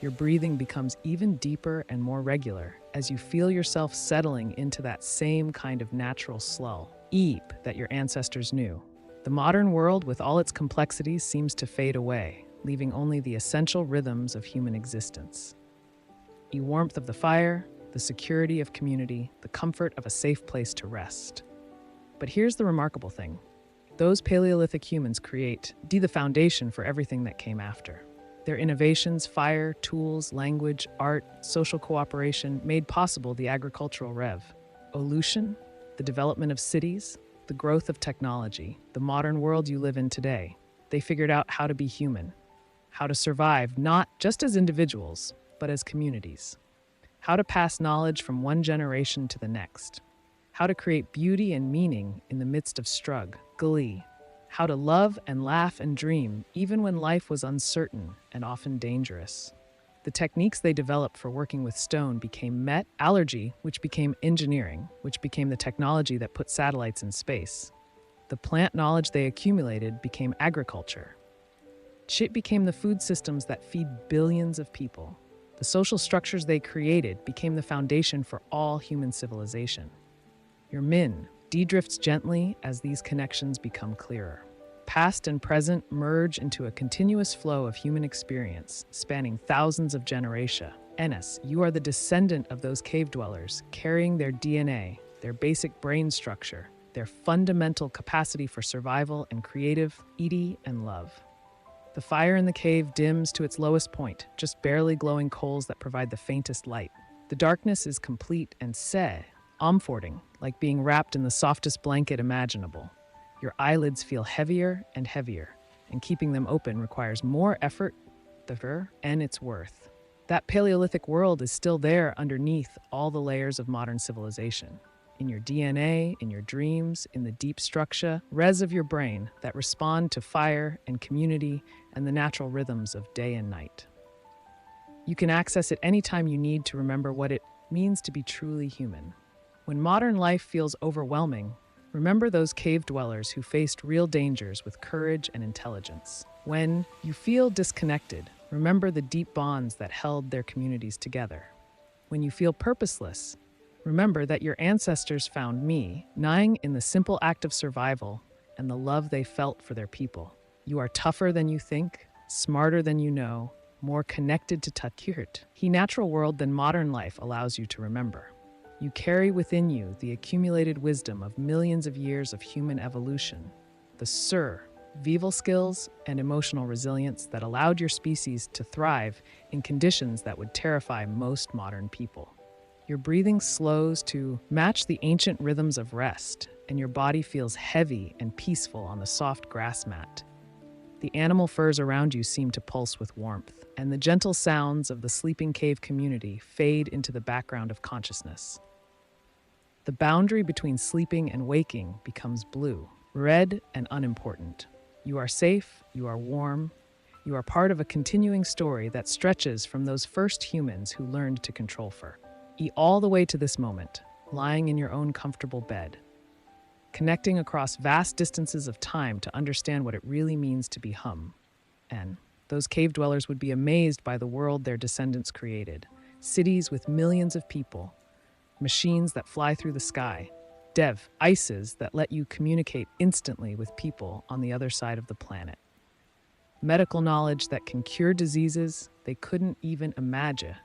A: Your breathing becomes even deeper and more regular as you feel yourself settling into that same kind of natural slow that your ancestors knew. The modern world, with all its complexities, seems to fade away, leaving only the essential rhythms of human existence. The warmth of the fire, the security of community, the comfort of a safe place to rest. But here's the remarkable thing. Those Paleolithic humans create the foundation for everything that came after. Their innovations, fire, tools, language, art, social cooperation, made possible the agricultural revolution, the development of cities, the growth of technology, the modern world you live in today. They figured out how to be human, how to survive not just as individuals, but as communities, how to pass knowledge from one generation to the next, how to create beauty and meaning in the midst of struggle, how to love and laugh and dream even when life was uncertain and often dangerous. The techniques they developed for working with stone became metallurgy, which became engineering, which became the technology that put satellites in space. The plant knowledge they accumulated became agriculture. It became the food systems that feed billions of people. The social structures they created became the foundation for all human civilization. Your drifts gently as these connections become clearer. Past and present merge into a continuous flow of human experience, spanning thousands of generations. You are the descendant of those cave dwellers, carrying their DNA, their basic brain structure, their fundamental capacity for survival and creative, and love. The fire in the cave dims to its lowest point, just barely glowing coals that provide the faintest light. The darkness is complete and comforting, like being wrapped in the softest blanket imaginable. Your eyelids feel heavier, and keeping them open requires more effort and it's worth. That Paleolithic world is still there underneath all the layers of modern civilization. In your DNA, in your dreams, in the deep structure, of your brain that respond to fire and community and the natural rhythms of day and night. You can access it anytime you need to remember what it means to be truly human. When modern life feels overwhelming, remember those cave dwellers who faced real dangers with courage and intelligence. When you feel disconnected, remember the deep bonds that held their communities together. When you feel purposeless, remember that your ancestors found meaning in the simple act of survival and the love they felt for their people. You are tougher than you think, smarter than you know, more connected to the natural world than modern life allows you to remember. You carry within you the accumulated wisdom of millions of years of human evolution, the survival skills and emotional resilience that allowed your species to thrive in conditions that would terrify most modern people. Your breathing slows to match the ancient rhythms of rest, and your body feels heavy and peaceful on the soft grass mat. The animal furs around you seem to pulse with warmth, and the gentle sounds of the sleeping cave community fade into the background of consciousness. The boundary between sleeping and waking becomes blue, red, and unimportant. You are safe, you are warm, you are part of a continuing story that stretches from those first humans who learned to control fur. All the way to this moment, lying in your own comfortable bed, connecting across vast distances of time to understand what it really means to be hum. And those cave dwellers would be amazed by the world their descendants created. Cities with millions of people, machines that fly through the sky, ices that let you communicate instantly with people on the other side of the planet. Medical knowledge that can cure diseases they couldn't even imagine.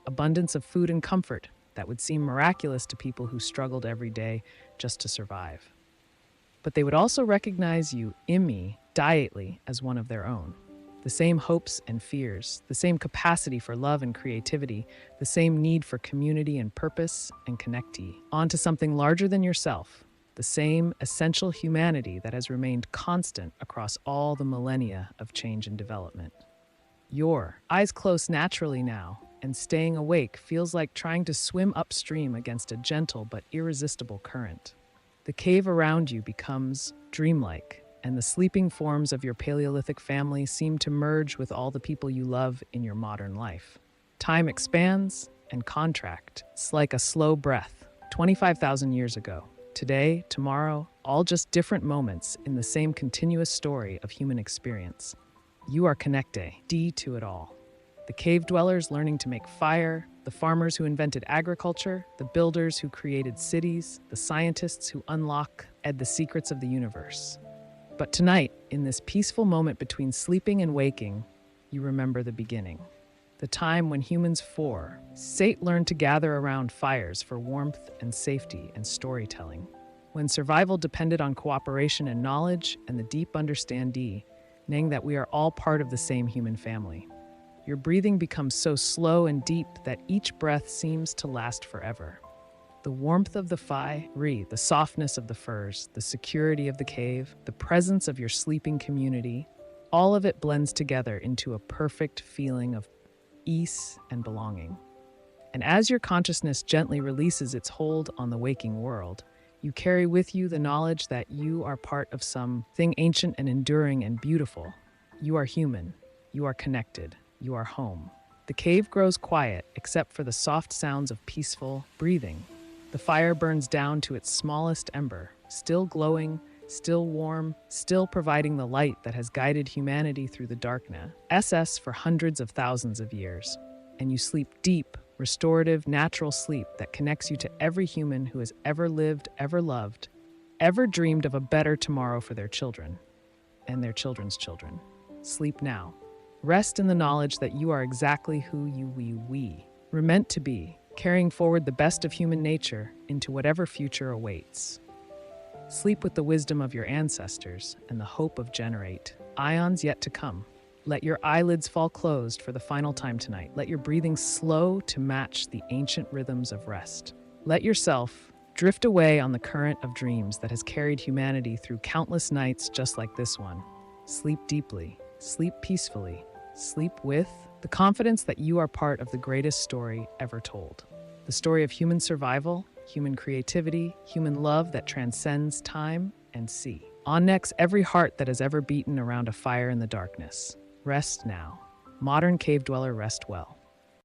A: Abundance of food and comfort that would seem miraculous to people who struggled every day just to survive. But they would also recognize you, dietly, as one of their own. The same hopes and fears, the same capacity for love and creativity, the same need for community and purpose and connectee. On to something larger than yourself, the same essential humanity that has remained constant across all the millennia of change and development. Your eyes close naturally now, and staying awake feels like trying to swim upstream against a gentle but irresistible current. The cave around you becomes dreamlike, and the sleeping forms of your Paleolithic family seem to merge with all the people you love in your modern life. Time expands and contracts like a slow breath. 25,000 years ago, today, tomorrow, all just different moments in the same continuous story of human experience. You are connected to it all. The cave dwellers learning to make fire, the farmers who invented agriculture, the builders who created cities, the scientists who unlock the secrets of the universe. But tonight, in this peaceful moment between sleeping and waking, you remember the beginning. The time when humans learned to gather around fires for warmth and safety and storytelling. When survival depended on cooperation and knowledge and the deep understanding that we are all part of the same human family. Your breathing becomes so slow and deep that each breath seems to last forever. The warmth of the fire, the softness of the furs, the security of the cave, the presence of your sleeping community, all of it blends together into a perfect feeling of ease and belonging. And as your consciousness gently releases its hold on the waking world, you carry with you the knowledge that you are part of something ancient and enduring and beautiful. You are human. You are connected. You are home. The cave grows quiet except for the soft sounds of peaceful breathing. The fire burns down to its smallest ember, still glowing, still warm, still providing the light that has guided humanity through the darkness for hundreds of thousands of years. And you sleep deep, restorative, natural sleep that connects you to every human who has ever lived, ever loved, ever dreamed of a better tomorrow for their children and their children's children. Sleep now. Rest in the knowledge that you are exactly who we were meant to be, carrying forward the best of human nature into whatever future awaits. Sleep with the wisdom of your ancestors and the hope of eons yet to come. Let your eyelids fall closed for the final time tonight. Let your breathing slow to match the ancient rhythms of rest. Let yourself drift away on the current of dreams that has carried humanity through countless nights just like this one. Sleep deeply, sleep peacefully, sleep with the confidence that you are part of the greatest story ever told. The story of human survival, human creativity, human love that transcends time and sea. On next, every heart that has ever beaten around a fire in the darkness. Rest now. Modern cave dweller, rest well.